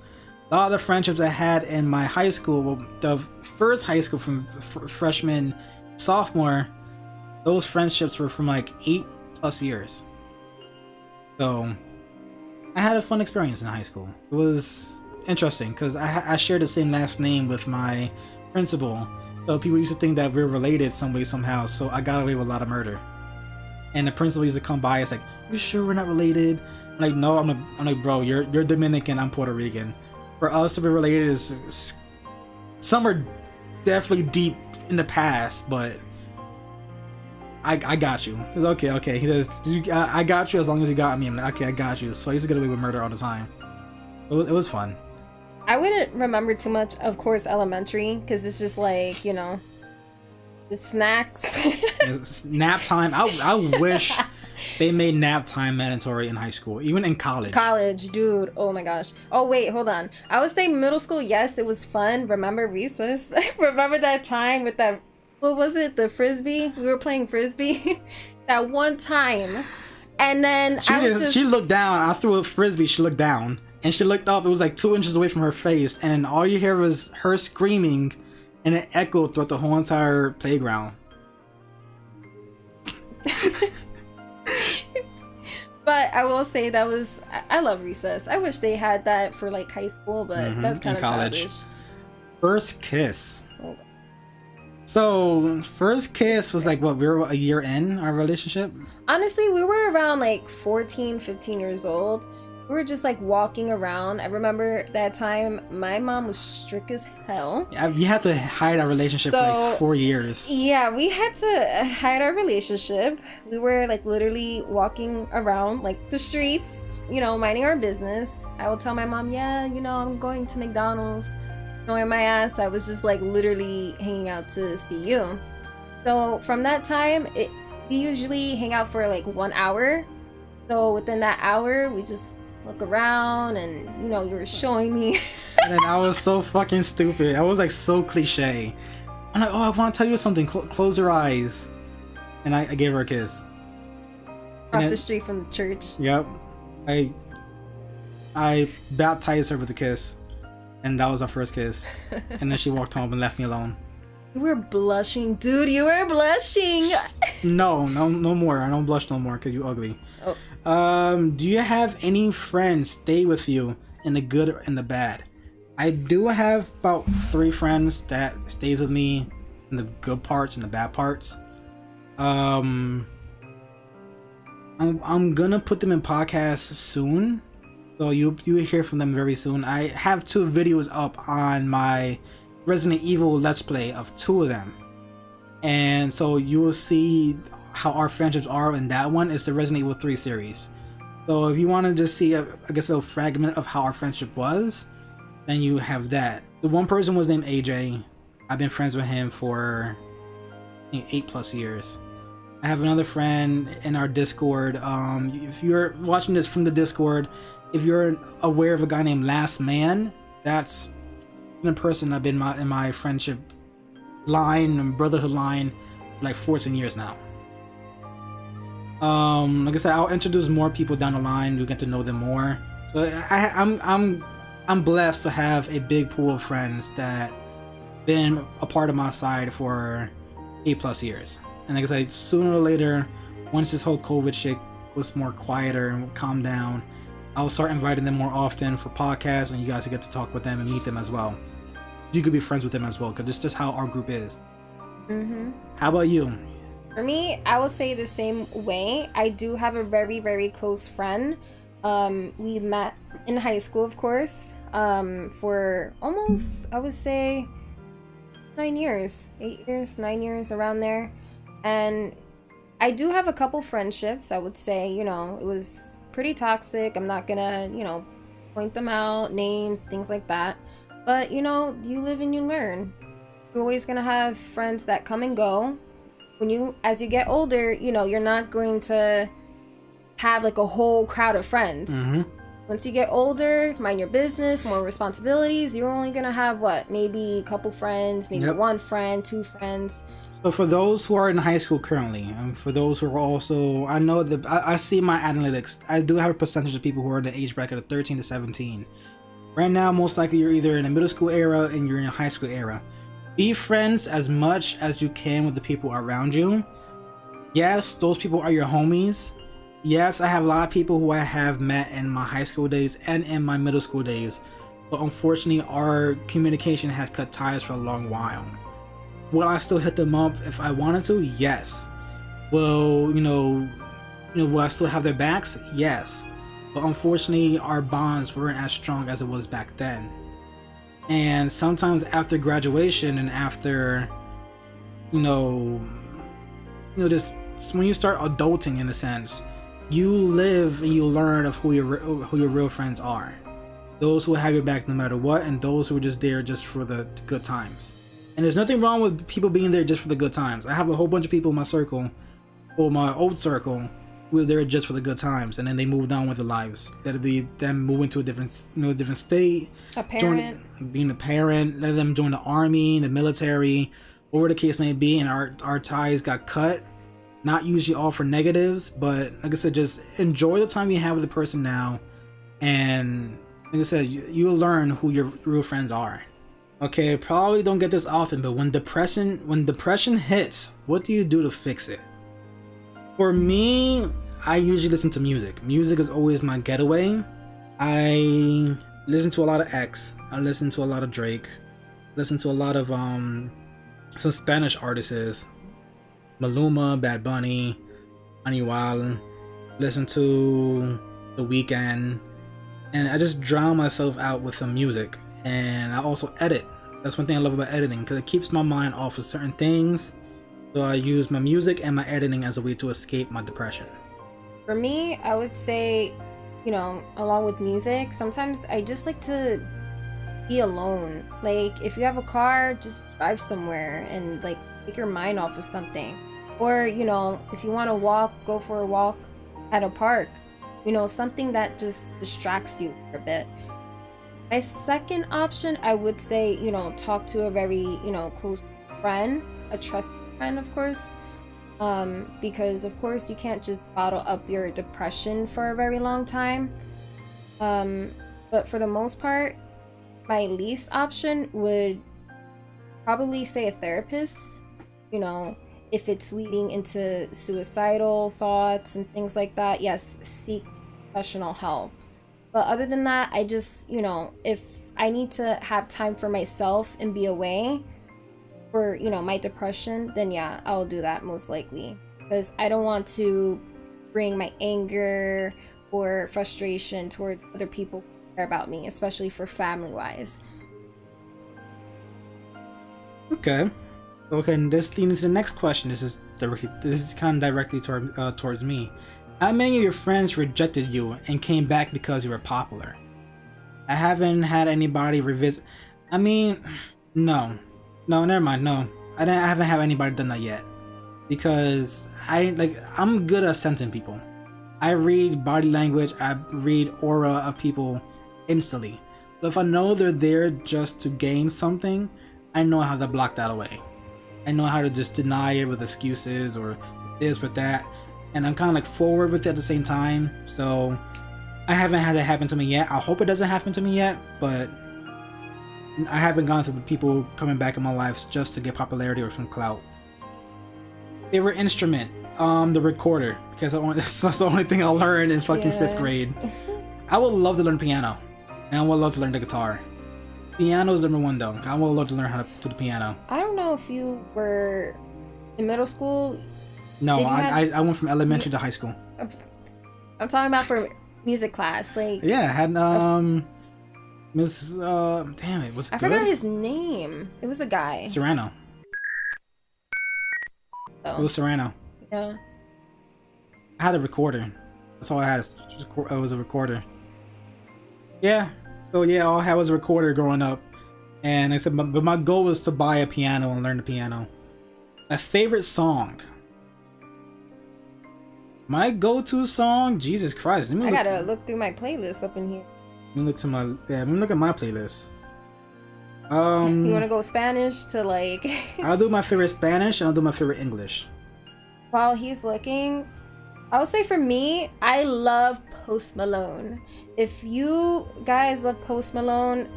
a lot of the friendships I had in my high school, well, the first high school from freshman, sophomore, those friendships were from like 8+ years. So I had a fun experience in high school. It was interesting because I shared the same last name with my principal. So people used to think that we're related some way, somehow. So I got away with a lot of murder. And the principal used to come by. It's like, you sure we're not related? I'm like, no. I'm like, bro, you're Dominican. I'm Puerto Rican. For us to be related is some are definitely deep in the past, but I got you. He says, okay. He says, I got you as long as you got me. I'm like, okay, I got you. So I used to get away with murder all the time. It was fun. I wouldn't remember too much, of course, elementary, because it's just like, the snacks. It's nap time. I wish they made nap time mandatory in high school, even in college. College, dude. Oh my gosh. Oh wait, hold on. I would say middle school. Yes, it was fun. Remember recess? Remember that time with that? What was it? The frisbee. We were playing frisbee. That one time, and then she looked down. I threw a frisbee. She looked down, and she looked up. It was like 2 inches away from her face, and all you hear was her screaming, and it echoed throughout the whole entire playground. But I will say I love recess. I wish they had that for like high school, but that's kind of childish. First kiss. Oh. So first kiss was like, what, we were a year in our relationship? Honestly, we were around like 14, 15 years old. we were just like walking around. I remember that time my mom was strict as hell. Yeah, you had to hide our relationship for like 4 years. Yeah, we had to hide our relationship. We were like literally walking around like the streets, you know, minding our business. I would tell my mom, yeah, you know, I'm going to McDonald's. Knowing my ass, I was just like literally hanging out to see you. So from that time, we usually hang out for like 1 hour. So within that hour, we just look around and, you know, you were showing me. And then I was so fucking stupid. I was like so cliche. I'm like, oh, I want to tell you something. Close your eyes. And I gave her a kiss. Across the street from the church. Yep. I baptized her with a kiss. And that was our first kiss. And then she walked home and left me alone. You were blushing, dude. You were blushing. No more. I don't blush no more because you ugly. Oh. Do you have any friends stay with you in the good and the bad? I do have about 3 friends that stays with me in the good parts and the bad parts. I'm gonna put them in podcasts soon, so you hear from them very soon. I have 2 videos up on my Resident Evil Let's Play of 2 of them, and so you will see how our friendships are in that one. It's the Resident Evil 3 series. So if you want to just see I guess a little fragment of how our friendship was, then you have that. The one person was named AJ. I've been friends with him for I think 8+ years. I have another friend in our Discord. If you're watching this from the Discord, if you're aware of a guy named Last Man, that's the person I've been in my friendship line and brotherhood line for like 14 years now. Like I said, I'll introduce more people down the line. You'll get to know them more. So I'm blessed to have a big pool of friends that been a part of my side for 8+ years. And like I said, sooner or later, once this whole COVID shit was more quieter and calm down, I'll start inviting them more often for podcasts, and you guys get to talk with them and meet them as well. You could be friends with them as well, because it's just how our group is. Mm-hmm. How about you? For me, I will say the same way. I do have a very, very close friend. We met in high school, of course, for almost, I would say, 9 years, 8 years, 9 years, around there. And I do have a couple friendships. I would say, you know, it was pretty toxic. I'm not gonna, you know, point them out, names, things like that. But, you know, you live and you learn. You're always gonna have friends that come and go. As you get older, you know, you're not going to have like a whole crowd of friends. Mm-hmm. Once you get older, mind your business, more responsibilities, you're only gonna have maybe a couple friends, maybe 1 friend, 2 friends. So for those who are in high school currently, and for those who are also, I know that I see my analytics. I do have a percentage of people who are in the age bracket of 13 to 17. Right now, most likely you're either in the middle school era and you're in a high school era. Be friends as much as you can with the people around you. Yes, those people are your homies. Yes, I have a lot of people who I have met in my high school days and in my middle school days. But unfortunately, our communication has cut ties for a long while. Will I still hit them up if I wanted to? Yes. Will will I still have their backs? Yes. But unfortunately, our bonds weren't as strong as it was back then. And sometimes after graduation and after, just when you start adulting in a sense, you live and you learn of who your real friends are. Those who have your back no matter what, and those who are just there just for the good times. And there's nothing wrong with people being there just for the good times. I have a whole bunch of people in my circle, or my old circle, who were there just for the good times, and then they moved on with their lives. That'll be them moving to a different state, being a parent, let them join the army, the military, whatever the case may be, and our ties got cut. Not usually all for negatives, but like I said, just enjoy the time you have with the person now, and like I said, you'll learn who your real friends are. Okay, probably don't get this often, but when depression hits, what do you do to fix it? For me, I usually listen to music. Music is always my getaway. I listen to a lot of X. I listen to a lot of Drake. Listen to a lot of some Spanish artists. Maluma, Bad Bunny, Anual. Listen to The Weeknd. and I just drown myself out with some music. And I also edit. That's one thing I love about editing, because it keeps my mind off of certain things. So I use my music and my editing as a way to escape my depression. For me, I would say, you know, along with music, sometimes I just like to be alone. Like, if you have a car, just drive somewhere and like take your mind off of something. Or, you know, if you want to walk, go for a walk at a park. You know, something that just distracts you for a bit. My second option, I would say, you know, talk to a very, you know, close friend, a trusted friend, of course. Because of course you can't just bottle up your depression for a very long time. But for the most part, my least option would probably say a therapist. You know, if it's leading into suicidal thoughts and things like that, yes, seek professional help. But other than that, I just, you know, if I need to have time for myself and be away for, you know, my depression, then yeah, I'll do that most likely. Because I don't want to bring my anger or frustration towards other people who care about me, especially for family-wise. Okay. Okay, and this leads into the next question. This is kind of directly towards me. How many of your friends rejected you and came back because you were popular? I haven't had anybody revisit. I mean, no, never mind. No, I haven't had anybody done that yet, because I'm good at sensing people. I read body language. I read aura of people instantly. So if I know they're there just to gain something, I know how to block that away. I know how to just deny it with excuses or this with that. And I'm kind of like forward with it at the same time. So I haven't had that happen to me yet. I hope it doesn't happen to me yet, but I haven't gone through the people coming back in my life just to get popularity or some clout. Favorite instrument? The recorder, because that's the only thing I learned in fucking 5th grade. I would love to learn piano, and I would love to learn the guitar. Piano is number one though. I would love to learn how to do the piano. I don't know if you were in middle school. No, I went from elementary to high school. I'm talking about for music class, like. Yeah, I had Miss damn it, was it I forgot his name. It was a guy. Serrano. Oh. It was Serrano. Yeah. I had a recorder. That's all I had. It was a recorder. Yeah. So yeah, all I had was a recorder growing up, and I said, but my goal was to buy a piano and learn the piano. My favorite song. My go-to song, Jesus Christ. I gotta look through my playlist up in here. Let me look at my playlist. You wanna go Spanish to like? I'll do my favorite Spanish and I'll do my favorite English. While he's looking, I would say for me, I love Post Malone. If you guys love Post Malone,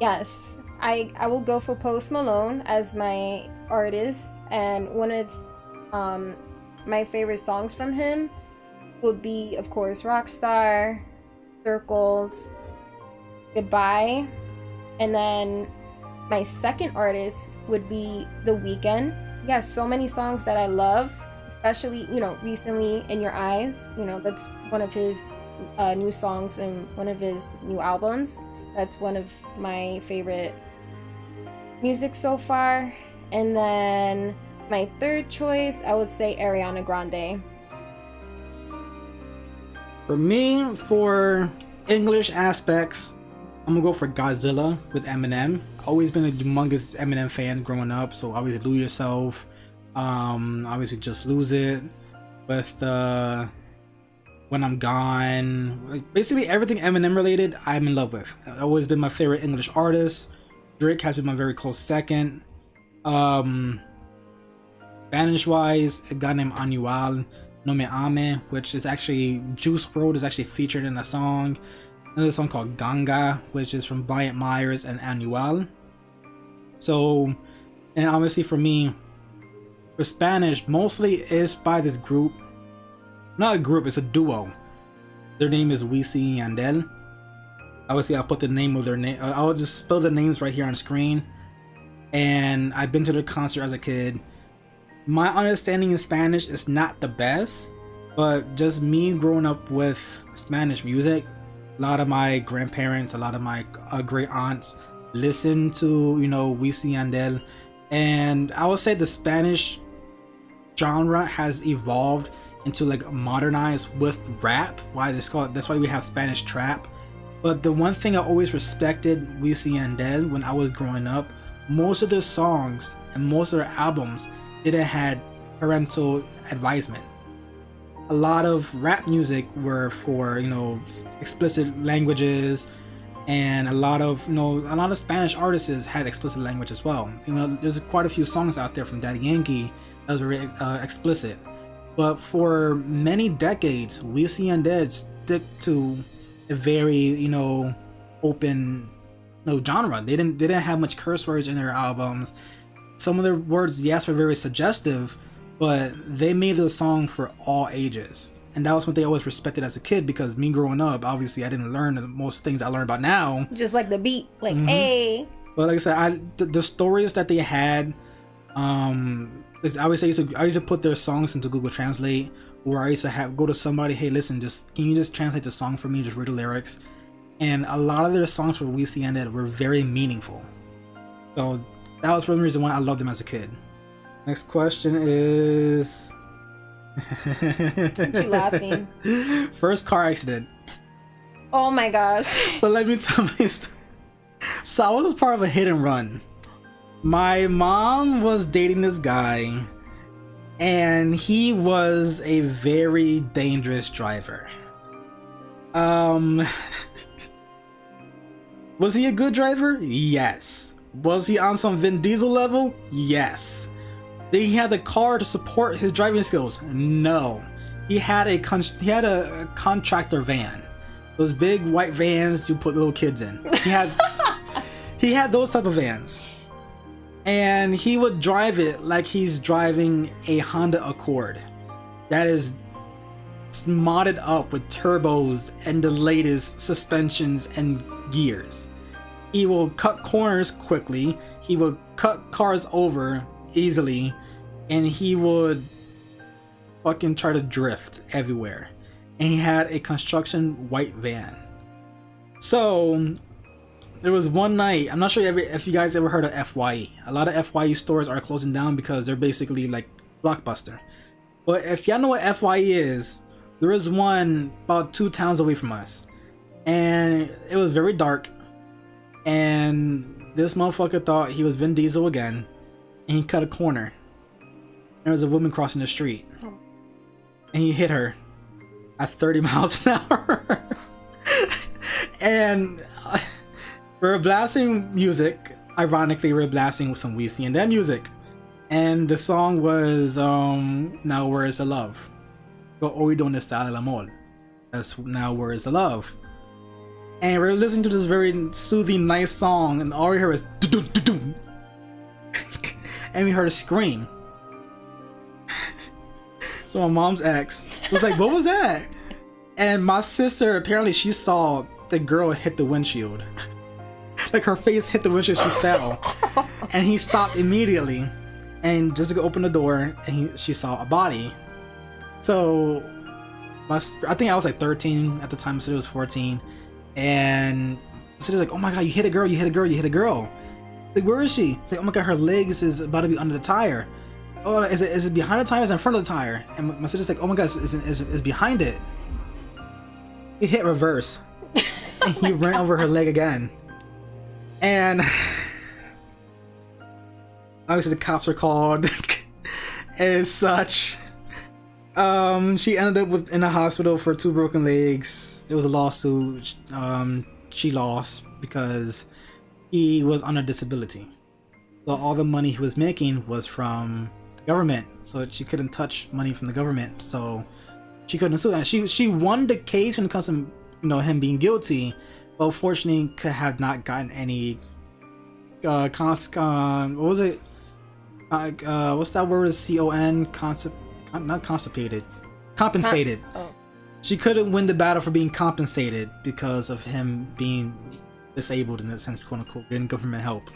yes, I will go for Post Malone as my artist, and one of my favorite songs from him would be, of course, Rockstar, Circles, Goodbye, and then my second artist would be The Weeknd. He has so many songs that I love, especially, you know, recently In Your Eyes. You know, that's one of his new songs and one of his new albums. That's one of my favorite music so far. And then my third choice, I would say Ariana Grande. For me, for English aspects, I'm gonna go for Godzilla with Eminem. Always been a humongous Eminem fan growing up, so obviously Lose Yourself, obviously Just Lose It, with When I'm Gone, like basically everything Eminem related, I'm in love with. Always been my favorite English artist. Drake has been my very close second. Spanish wise, a guy named Anual, No Me Ame, which is actually Juice WRLD is actually featured in a song. Another song called Ganga, which is from Bryant Myers and Anual. So, and obviously for me, for Spanish, mostly is by this group. Not a group, it's a duo. Their name is Wisin and Yandel. Obviously, I'll put the name of their name. I'll just spell the names right here on screen. And I've been to their concert as a kid. My understanding in Spanish is not the best, but just me growing up with Spanish music, A lot of my grandparents, a lot of my great aunts listened to, you know, Wisin y Yandel, and I would say the Spanish genre has evolved into like modernized with rap. That's why we have Spanish trap. But the one thing I always respected Wisin y Yandel when I was growing up, most of their songs and most of their albums didn't had parental advisement. A lot of rap music were for, you know, explicit languages, and a lot of Spanish artists had explicit language as well. You know, there's quite a few songs out there from Daddy Yankee that was very explicit. But for many decades, Wisin y Yandel stick to a very, you know, open, genre. They didn't have much curse words in their albums. Some of their words, yes, were very suggestive, but they made the song for all ages. And that was what they always respected as a kid, because me growing up, obviously I didn't learn most things I learned about now. Just like the beat, like, hey. But like I said, the stories that they had, I used to put their songs into Google Translate, or I used to go to somebody, hey, listen, can you just translate the song for me, just read the lyrics. And a lot of their songs for Wisin y Yandel were very meaningful. So that was one reason why I loved them as a kid. Next question is... What you laughing? First car accident. Oh my gosh. So let me tell my story. So I was part of a hit and run. My mom was dating this guy, and he was a very dangerous driver. Was he a good driver? Yes. Was he on some Vin Diesel level? Yes. Did he have the car to support his driving skills? No. He had a contractor van. Those big white vans you put little kids in. He had those type of vans. And he would drive it like he's driving a Honda Accord that is modded up with turbos and the latest suspensions and gears. He will cut corners quickly. He will cut cars over easily, and he would fucking try to drift everywhere. And he had a construction white van. So there was one night, I'm not sure if you guys ever heard of FYE. A lot of FYE stores are closing down because they're basically like Blockbuster. But if y'all know what FYE is, there was one about 2 towns away from us, and it was very dark, and this motherfucker thought he was Vin Diesel again, and he cut a corner. There was a woman crossing the street, and he hit her at 30 miles an hour. And we were blasting music. Ironically, we were blasting with some Wisin y Yandel music, and the song was Now Where Is the Love? Hoy Donde Está el Amor? That's Now Where Is the Love? And we're listening to this very soothing, nice song, and all we heard was doo-doo, doo-doo. And we heard a scream. So my mom's ex was like, what was that? And my sister, apparently she saw the girl hit the windshield. Like her face hit the windshield, she fell. And he stopped immediately and just opened the door, and she saw a body. So I think I was like 13 at the time, so it was 14. And so like, oh my god, you hit a girl, you hit a girl, you hit a girl. Like, where is she? It's like, oh my god, her legs is about to be under the tire. Oh, is it behind the tire or is it in front of the tire? And my sister's like, oh my god, is behind it. He hit reverse. And he ran over her leg again. And obviously the cops were called and such. She ended up in a hospital for 2 broken legs. There was a lawsuit. She lost because he was on a disability. So all the money he was making was from the government. So she couldn't touch money from the government. So she couldn't sue. And she won the case when it comes to him being guilty, but unfortunately could have not gotten any what was it? What's that word? Compensated. Oh. She couldn't win the battle for being compensated because of him being disabled, in that sense, quote unquote, getting government help.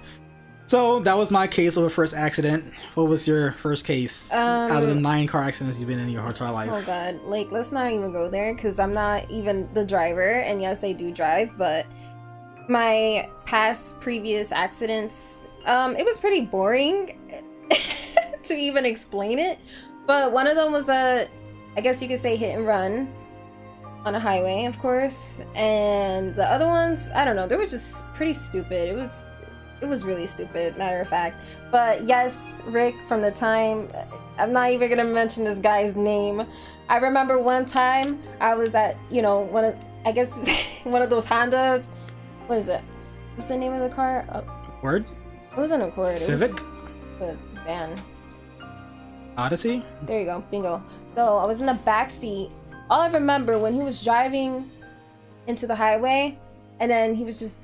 So that was my case of a first accident. What was your first case out of the 9 car accidents you've been in your entire life? Oh god, like let's not even go there because I'm not even the driver, and yes, I do drive, but my previous accidents, it was pretty boring to even explain it. But one of them was I guess you could say hit and run on a highway, of course, and the other ones, I don't know, they were just pretty stupid. It was really stupid, matter of fact. But yes, Rick, from the time, I'm not even gonna mention this guy's name. I remember one time I was at, one of those Honda, what is it? What's the name of the car? Word? It wasn't a Accord. Civic? It was the van. Odyssey? There you go, bingo. So I was in the back seat. All I remember when he was driving into the highway, and then he was just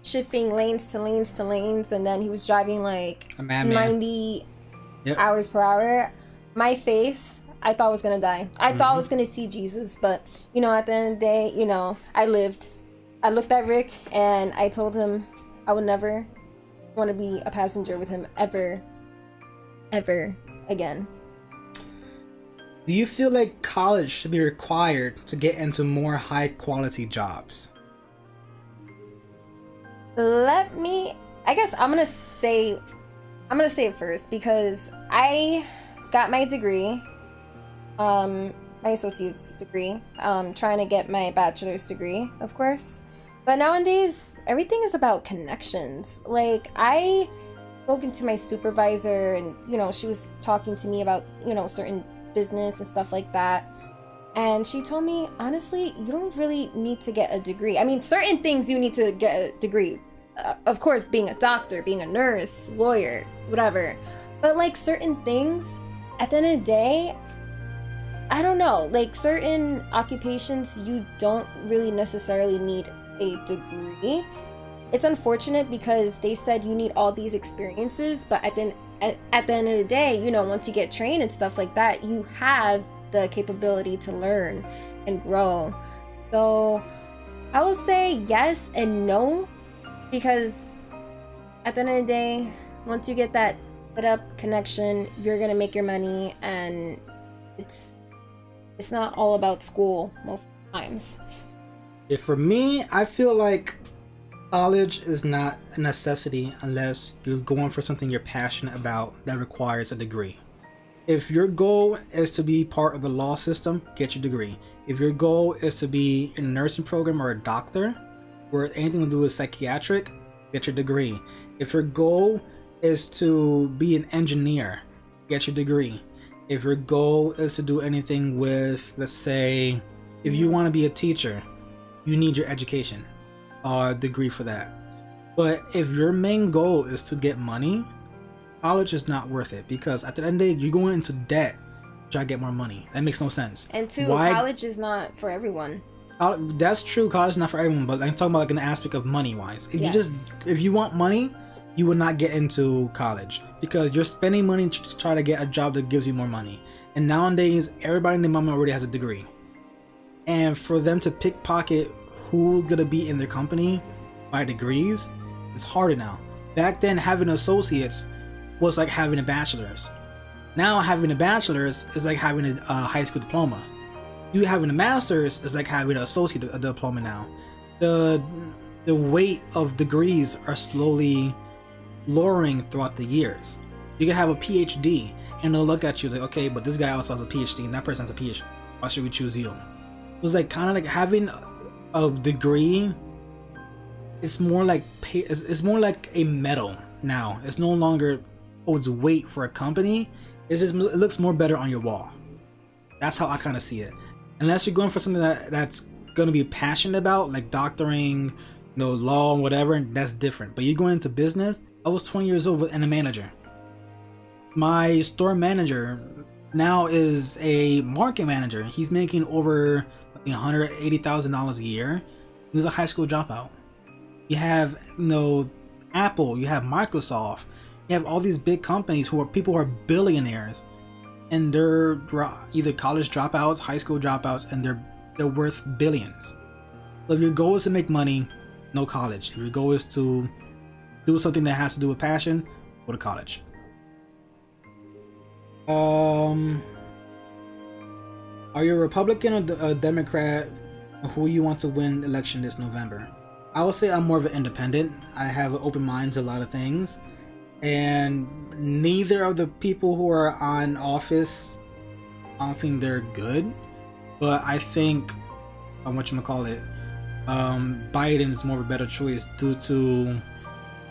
shifting lanes to lanes to lanes, and then he was driving like 90 hours per hour. My face, I thought I was gonna die. I thought I was gonna see Jesus, but at the end of the day, I lived. I looked at Rick and I told him I would never want to be a passenger with him ever again. Do you feel like college should be required to get into more high quality jobs? I guess I'm gonna say it first because I got my degree, my associate's degree, trying to get my bachelor's degree, of course. But nowadays, everything is about connections. Like, I spoken to my supervisor and, she was talking to me about, certain business and stuff like that. And she told me, honestly, you don't really need to get a degree. I mean, certain things you need to get a degree. Of course, being a doctor, being a nurse, lawyer, whatever. But, like, certain things, at the end of the day, I don't know. Like, certain occupations, you don't really necessarily need a degree. It's unfortunate because they said you need all these experiences, but at the end of the day, once you get trained and stuff like that, you have the capability to learn and grow. So I will say yes and no, because at the end of the day, once you get that set up connection, you're gonna make your money, and it's not all about school most times. For me, I feel like college is not a necessity unless you're going for something you're passionate about that requires a degree. If your goal is to be part of the law system, get your degree. If your goal is to be in a nursing program or a doctor, or anything to do with psychiatric, get your degree. If your goal is to be an engineer, get your degree. If your goal is to do anything with, let's say, if you want to be a teacher, you need your education or degree for that. But if your main goal is to get money, college is not worth it, because at the end of the day, you're going into debt to try to get more money. That makes no sense. And college is not for everyone. That's true, college is not for everyone, but I'm talking about like an aspect of money wise. If you want money, you would not get into college, because you're spending money to try to get a job that gives you more money. And nowadays, everybody in the mama already has a degree. And for them to pickpocket who's gonna be in their company by degrees, it's harder now. Back then, having associates was like having a bachelor's. Now having a bachelor's is like having a high school diploma. You having a master's is like having an associate diploma now. The weight of degrees are slowly lowering throughout the years. You can have a PhD and they'll look at you like, okay, but this guy also has a PhD and that person has a PhD. Why should we choose you? It was like kind of like having a degree. It's more like a medal now. It's no longer holds weight for a company. It looks more better on your wall. That's how I kind of see it. Unless you're going for something that's going to be passionate about, like doctoring, law and whatever, that's different. But you're going into business. I was 20 years old and a manager. My store manager now is a market manager. He's making over $180,000 a year. He was a high school dropout. You have Apple, you have Microsoft, you have all these big companies who are billionaires, and they're either college dropouts, high school dropouts, and they're worth billions. So if your goal is to make money, no college. If your goal is to do something that has to do with passion, go to college. Are you a Republican or a Democrat? Who you want to win election this November? I would say I'm more of an independent. I have an open mind to a lot of things, and neither of the people who are on office, I don't think they're good. But I think, Biden is more of a better choice due to,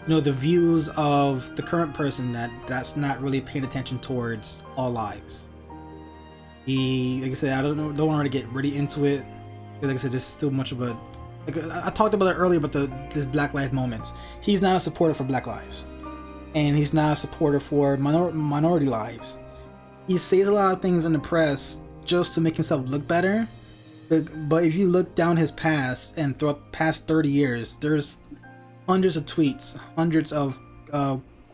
the views of the current person that's not really paying attention towards all lives. Like I said, I don't want to get really into it. Like I said, this is still much of a, I talked about it earlier about this Black Lives moments. He's not a supporter for Black lives, and he's not a supporter for minority lives. He says a lot of things in the press just to make himself look better. But if you look down his past and throughout past 30 years, there's hundreds of tweets, hundreds of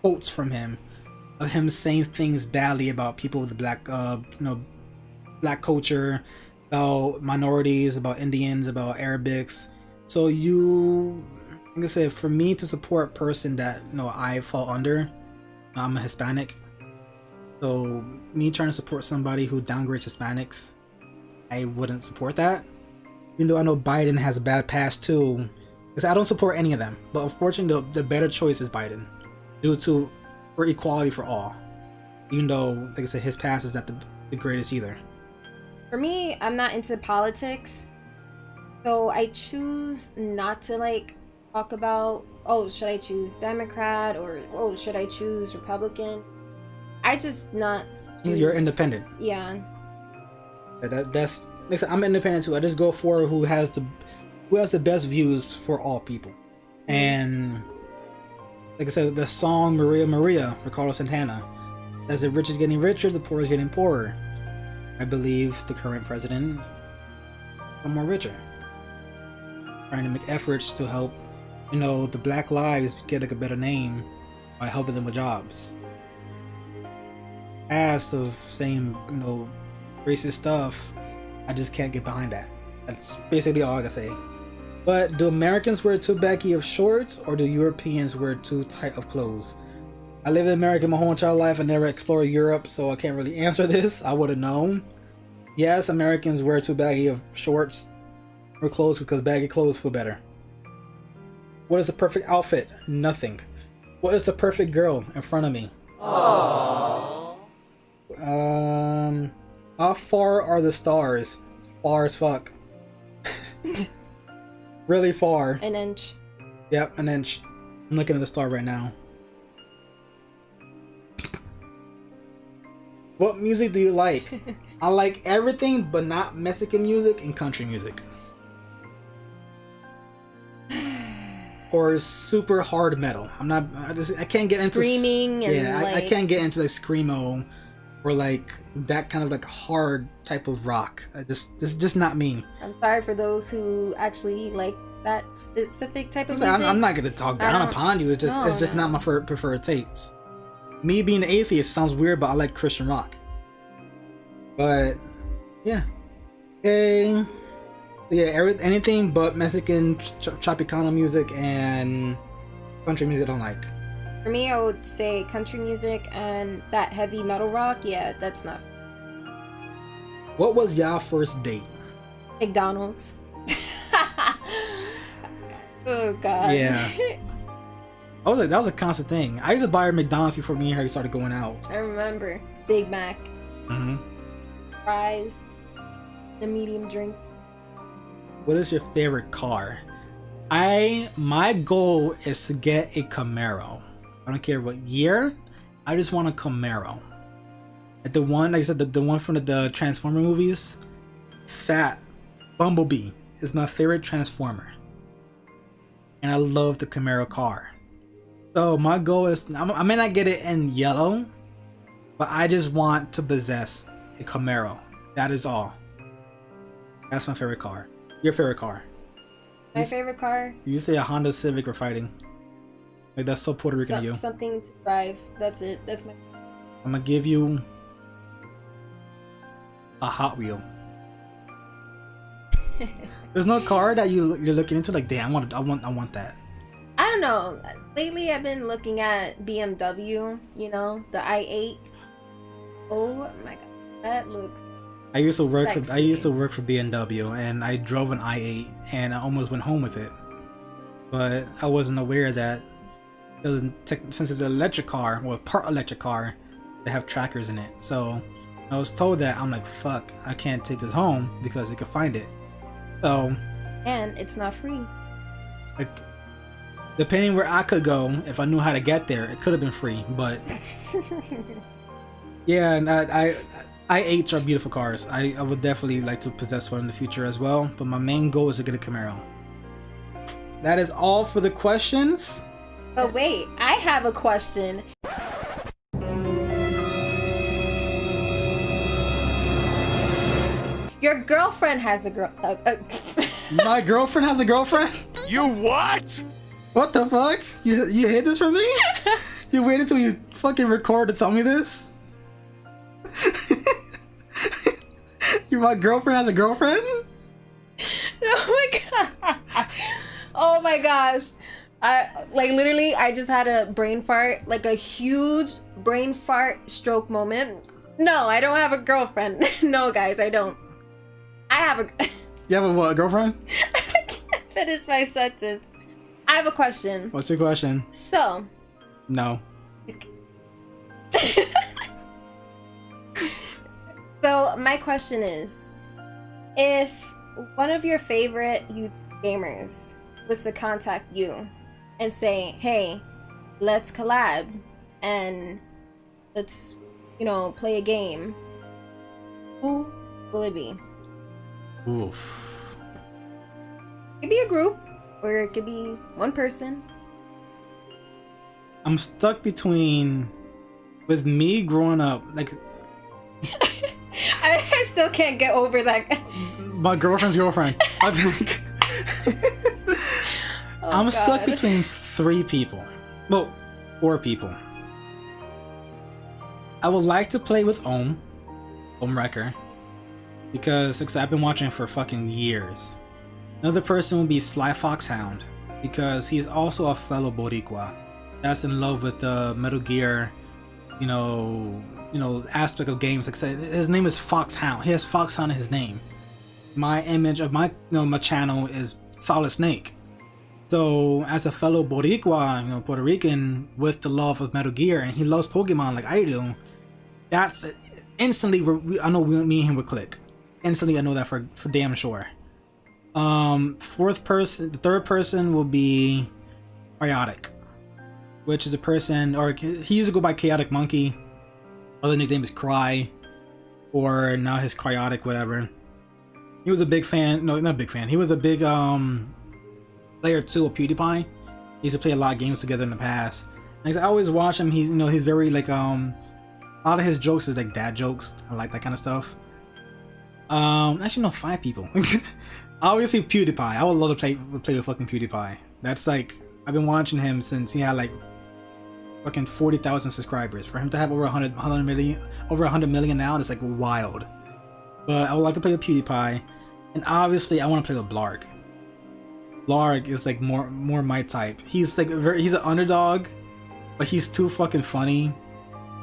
quotes from him, of him saying things badly about people with the black culture, about minorities, about Indians, about Arabics. So like I said, for me to support a person that I fall under, I'm a Hispanic. So me trying to support somebody who downgrades Hispanics, I wouldn't support that. Even though I know Biden has a bad past too, because I don't support any of them. But unfortunately, the better choice is Biden, due to for equality for all. Even though, like I said, his past is not the greatest either. For me, I'm not into politics, so I choose not to talk about, oh, should I choose Democrat, or oh, should I choose Republican? I just not choose. You're independent. Yeah. That's like I said, I'm independent too. I just go for who has the best views for all people. And like I said, the song Maria Maria for Carlos Santana, as the rich is getting richer, the poor is getting poorer. I believe the current president are more richer, trying to make efforts to help the Black lives get a better name by helping them with jobs. As of saying racist stuff, I just can't get behind that. That's basically all I can say. But do Americans wear too baggy of shorts, or do Europeans wear too tight of clothes? I lived in America my whole entire life. I never explored Europe, so I can't really answer this. I would have known. Yes, Americans wear too baggy of shorts or clothes because baggy clothes feel better. What is the perfect outfit? Nothing. What is the perfect girl in front of me? Aww. How far are the stars? Far as fuck. Really far. An inch. Yep, an inch. I'm looking at the star right now. What music do you like? I like everything, but not Mexican music and country music. Or super hard metal. I can't get into screaming and yeah. I can't get into screamo or that kind of hard type of rock. This is just not me. I'm sorry for those who actually like that specific type of music. I'm not gonna talk down upon you. It's just not my preferred taste. Me being an atheist sounds weird, but I like Christian rock. But yeah, okay. Yeah, anything but Mexican Tropicana music and country music I don't like. For me, I would say country music and that heavy metal rock. Yeah, that's not. What was y'all first date? McDonald's. Oh God. Yeah. That was a constant thing. I used to buy her McDonald's before me and her started going out. I remember. Big Mac. Mm-hmm. Fries. A medium drink. What is your favorite car? My goal is to get a Camaro. I don't care what year. I just want a Camaro. The one, like I said, the one from the Transformer movies. That Bumblebee is my favorite Transformer. And I love the Camaro car. So my goal is, I may not get it in yellow, but I just want to possess a Camaro. That is all. That's my favorite car. Your favorite car? My favorite car? You say a Honda Civic or fighting. That's so Puerto Rican of you. Something to drive. That's it. That's my. I'm gonna give you a Hot Wheel. There's no car that you're looking into damn, I want that. I don't know. Lately, I've been looking at BMW. You know, the i8. Oh my god, that looks. I used to work sexy. for BMW, and I drove an i8, and I almost went home with it. But I wasn't aware that since it's an electric car, well, part electric car, they have trackers in it. So I was told that. I'm like, fuck, I can't take this home because they could find it. So. And it's not free. Like, depending where I could go, if I knew how to get there, it could have been free. But yeah, and i8s are beautiful cars. I would definitely like to possess one in the future as well. But my main goal is to get a Camaro. That is all for the questions. But wait, I have a question. Your girlfriend has a girl. My girlfriend has a girlfriend? You what? What the fuck? You hid this from me? You waited till you fucking record to tell me this? My girlfriend has a girlfriend? Oh my god. Oh my gosh. I just had a brain fart, like a huge brain fart stroke moment. No, I don't have a girlfriend. No, guys, I don't. I have a. You have a what, a girlfriend? I can't finish my sentence. I have a question. What's your question? So. No. So my question is, if one of your favorite YouTube gamers was to contact you and say, hey, let's collab and let's, play a game, who will it be? Oof. It could be a group, or it could be one person. I'm stuck between, with me growing up, like I still can't get over that. My girlfriend's girlfriend. I'm stuck between 3 people. Well, 4 people. I would like to play with Ohm Wrecker, because I've been watching for fucking years. Another person would be Sly Foxhound, because he's also a fellow Boricua that's in love with the Metal Gear, aspect of games. Like I said, his name is Foxhound. He has Foxhound in his name. My image of my channel is Solid Snake. So as a fellow Boricua, Puerto Rican with the love of Metal Gear, and he loves Pokemon like I do, that's instantly. I know me and him would click. Instantly, I know that for damn sure. The third person will be Chaotic, which is a person, or he used to go by Chaotic Monkey. Other nickname is Cry, or now his Chaotic whatever. He was a big fan. No, not big fan. He was a big player too of PewDiePie. He used to play a lot of games together in the past. And I always watch him. He's he's very like a lot of his jokes is like dad jokes. I like that kind of stuff. Actually no, 5 people. Obviously PewDiePie. I would love to play with fucking PewDiePie. That's like, I've been watching him since he had like fucking 40,000 subscribers. For him to have over 100 million now, it's like wild. But I would like to play with PewDiePie, and obviously I want to play with Blarg. Blarg is like more my type. He's like he's an underdog, but he's too fucking funny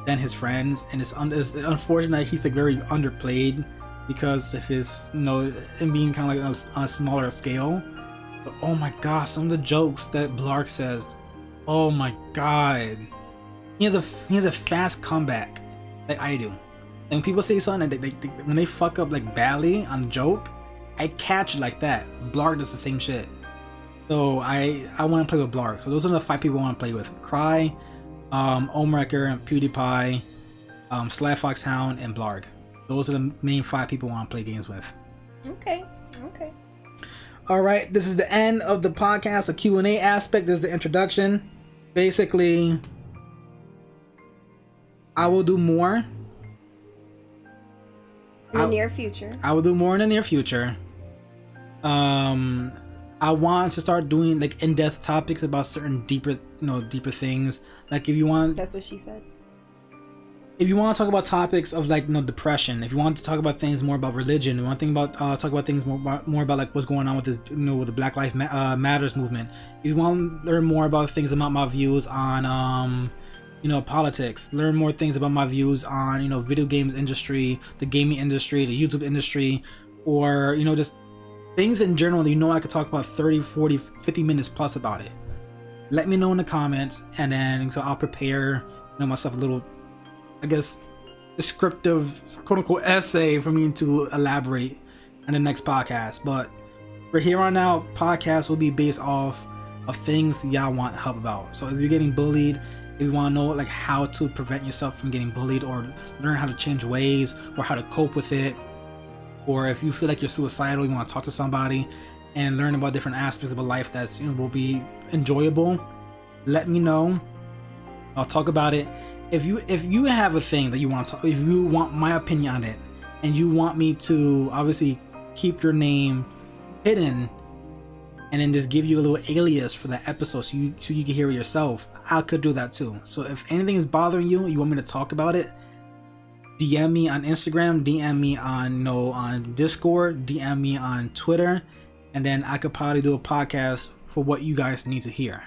than his friends, and it's unfortunate that he's like very underplayed because of his him being kind of like on a smaller scale. But oh my gosh, some of the jokes that Blarg says, oh my god, he has a fast comeback like I do. And when people say something, when they fuck up like badly on a joke, I catch it like that. Blarg does the same shit. So I want to play with Blarg. So those are the 5 people I want to play with: Cry, Omrecker, PewDiePie, Sly Foxhound, and Blarg. Those are the main 5 people I want to play games with. Okay. All right, this is the end of the podcast. The Q&A aspect. This is the introduction. Basically, I will do more. In the near future. I will do more in the near future. I want to start doing like in-depth topics about certain deeper things. Like if you want. That's what she said. if you want to talk about topics of like depression, if you want to talk about things more about religion, you want to think about talk about things more about like what's going on with this with the Black Lives Matters movement. If you want to learn more about things about my views on politics, learn more things about my views on video games industry, the gaming industry, the YouTube industry, or just things in general. I could talk about 30, 40, 50 minutes plus about it. Let me know in the comments, and then so I'll prepare myself a little, I guess, descriptive quote-unquote essay for me to elaborate on the next podcast. But for here on out, podcasts will be based off of things y'all want help about. So if you're getting bullied, if you want to know like how to prevent yourself from getting bullied, or learn how to change ways, or how to cope with it, or if you feel like you're suicidal, you want to talk to somebody and learn about different aspects of a life that's will be enjoyable, let me know. I'll talk about it. If you have a thing that you want to talk, if you want my opinion on it, and you want me to obviously keep your name hidden, and then just give you a little alias for that episode so you can hear it yourself, I could do that too. So if anything is bothering you, you want me to talk about it, DM me on Instagram, DM me on Discord, DM me on Twitter, and then I could probably do a podcast for what you guys need to hear.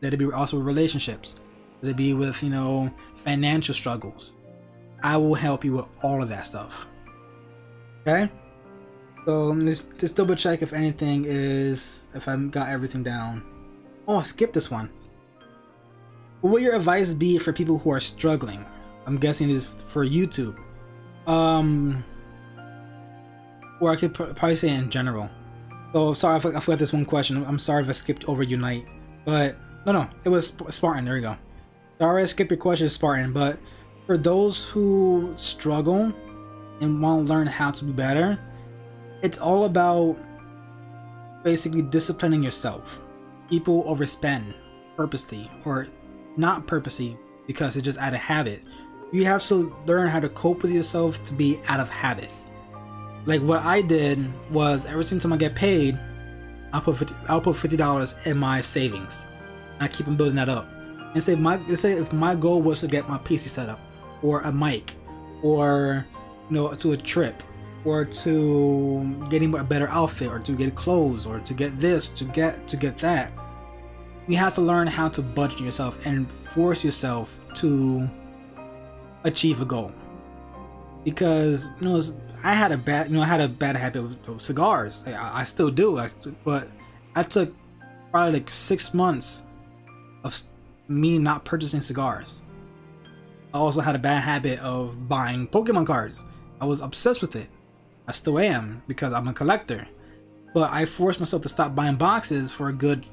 Let it be also relationships. Let it be with financial struggles. I will help you with all of that stuff. Okay? So let's just double check if I got everything down. Oh, I skipped this one. What would your advice be for people who are struggling? I'm guessing this is for YouTube. Or I could probably say in general. So sorry, I forgot this one question. I'm sorry if I skipped over Unite. But no, it was Spartan. There we go. Sorry I skipped your question, Spartan. But for those who struggle and want to learn how to be better, it's all about basically disciplining yourself. People overspend purposely or not purposely because it's just out of habit. You have to learn how to cope with yourself to be out of habit. Like what I did was, every single time I get paid, I'll put $50 in my savings. I keep on building that up. And say if my goal was to get my PC set up, or a mic, or to a trip, or to getting a better outfit, or to get clothes, or to get this, to get that, you have to learn how to budget yourself and force yourself to achieve a goal. Because I had a bad habit with cigars. I still do, but I took probably like 6 months of me not purchasing cigars. I also had a bad habit of buying Pokemon cards. I was obsessed with it. I still am, because I'm a collector. But I forced myself to stop buying boxes for a good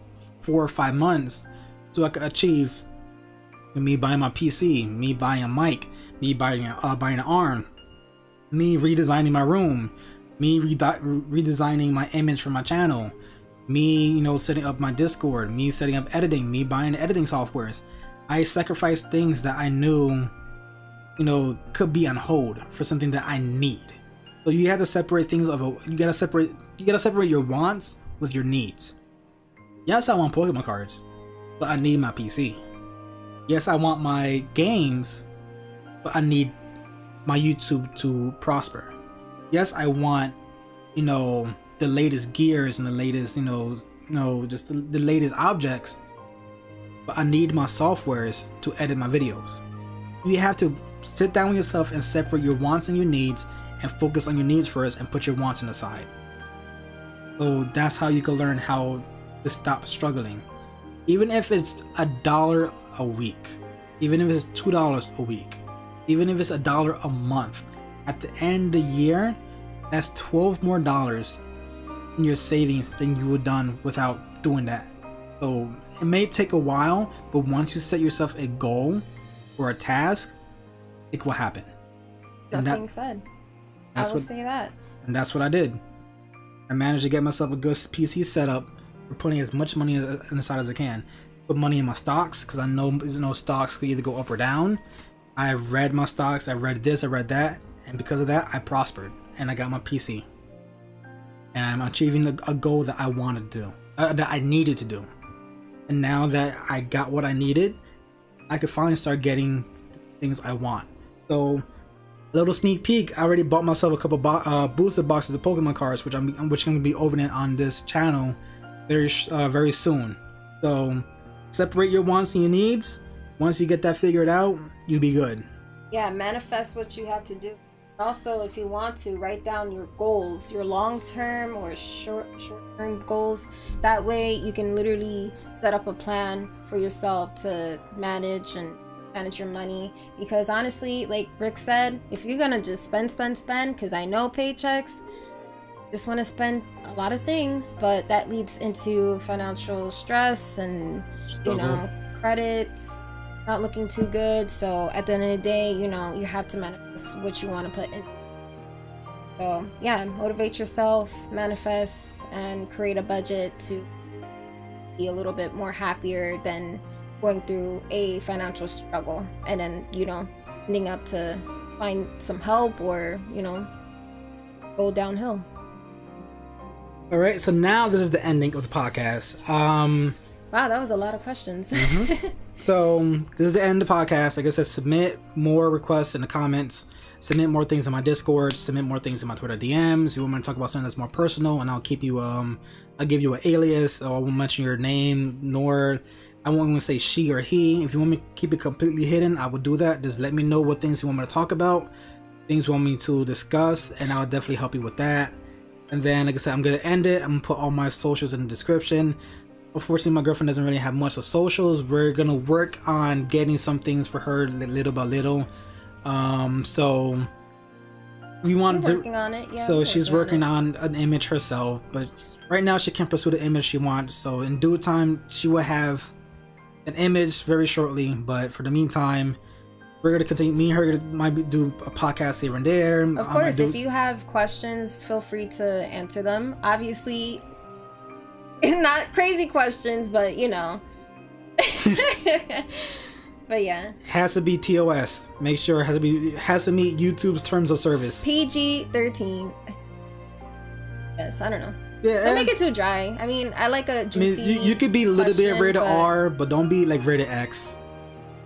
4 or 5 months so I could achieve me buying my PC, me buying a mic, me buying an arm, me redesigning my room, me redesigning my image for my channel, me setting up my Discord, me setting up editing, me buying editing softwares. I sacrificed things that I knew could be on hold for something that I need. So you have to separate things you gotta separate your wants with your needs. Yes, I want Pokemon cards, but I need my PC. Yes, I want my games, but I need my YouTube to prosper. Yes, I want the latest gears and the latest just the latest objects, but I need my softwares to edit my videos. You have to sit down with yourself and separate your wants and your needs, and focus on your needs first and put your wants on the side. So that's how you can learn how to stop struggling. Even if it's $1 a week, even if it's $2 a week, even if it's $1 a month, at the end of the year, that's $12 more in your savings than you would done without doing that. So it may take a while, but once you set yourself a goal or a task, it will happen. That being said, I will say that. And that's what I did. I managed to get myself a good PC setup for putting as much money inside as I can. Put money in my stocks, because I know stocks could either go up or down. I read my stocks, I read this, I read that, and because of that, I prospered and I got my PC. And I'm achieving a goal that I wanted to do, that I needed to do. And now that I got what I needed, I could finally start getting things I want. So, little sneak peek, I already bought myself a couple booster boxes of Pokemon cards, which I'm going to be opening on this channel very soon. So, separate your wants and your needs. Once you get that figured out, you'll be good. Yeah, manifest what you have to do. Also, if you want to, write down your goals, your long-term or short-term goals. That way you can literally set up a plan for yourself to manage your money. Because honestly, like Rick said, if you're gonna just spend, because I know paychecks just want to spend a lot of things, but that leads into financial stress and credits not looking too good. So at the end of the day, you have to manifest what you want to put in. So yeah, motivate yourself, manifest, and create a budget to be a little bit more happier than going through a financial struggle and then ending up to find some help or go downhill. All right, so now this is the ending of the podcast. Wow, that was a lot of questions. So this is the end of the podcast. Like I said, submit more requests in the comments. Submit more things in my Discord. Submit more things in my Twitter DMs. If you want me to talk about something that's more personal, and I'll keep you. I'll give you an alias, or I won't mention your name, nor I won't even say she or he. If you want me to keep it completely hidden, I will do that. Just let me know what things you want me to talk about, things you want me to discuss, and I'll definitely help you with that. And then, like I said, I'm gonna end it. I'm gonna put all my socials in the description. Unfortunately, my girlfriend doesn't really have much of socials. We're gonna work on getting some things for her little by little. So we want to. Working on it, yeah. So she's working on an image herself, but right now she can't pursue the image she wants. So in due time, she will have an image very shortly. But for the meantime, we're gonna continue. Me and her might do a podcast here and there. Of course, if you have questions, feel free to answer them. Obviously, not crazy questions, but but yeah, it has to be TOS. Make sure it has to meet YouTube's terms of service. PG-13. Yes, I don't know. Yeah, don't make it too dry. I mean, I like a juicy. I mean, you could be a little bit rated R, but don't be like rated X.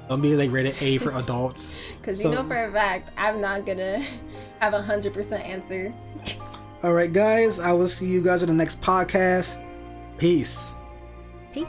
Don't be like rated A for adults. Because for a fact, I'm not gonna have 100% answer. All right, guys. I will see you guys in the next podcast. Peace. Peace.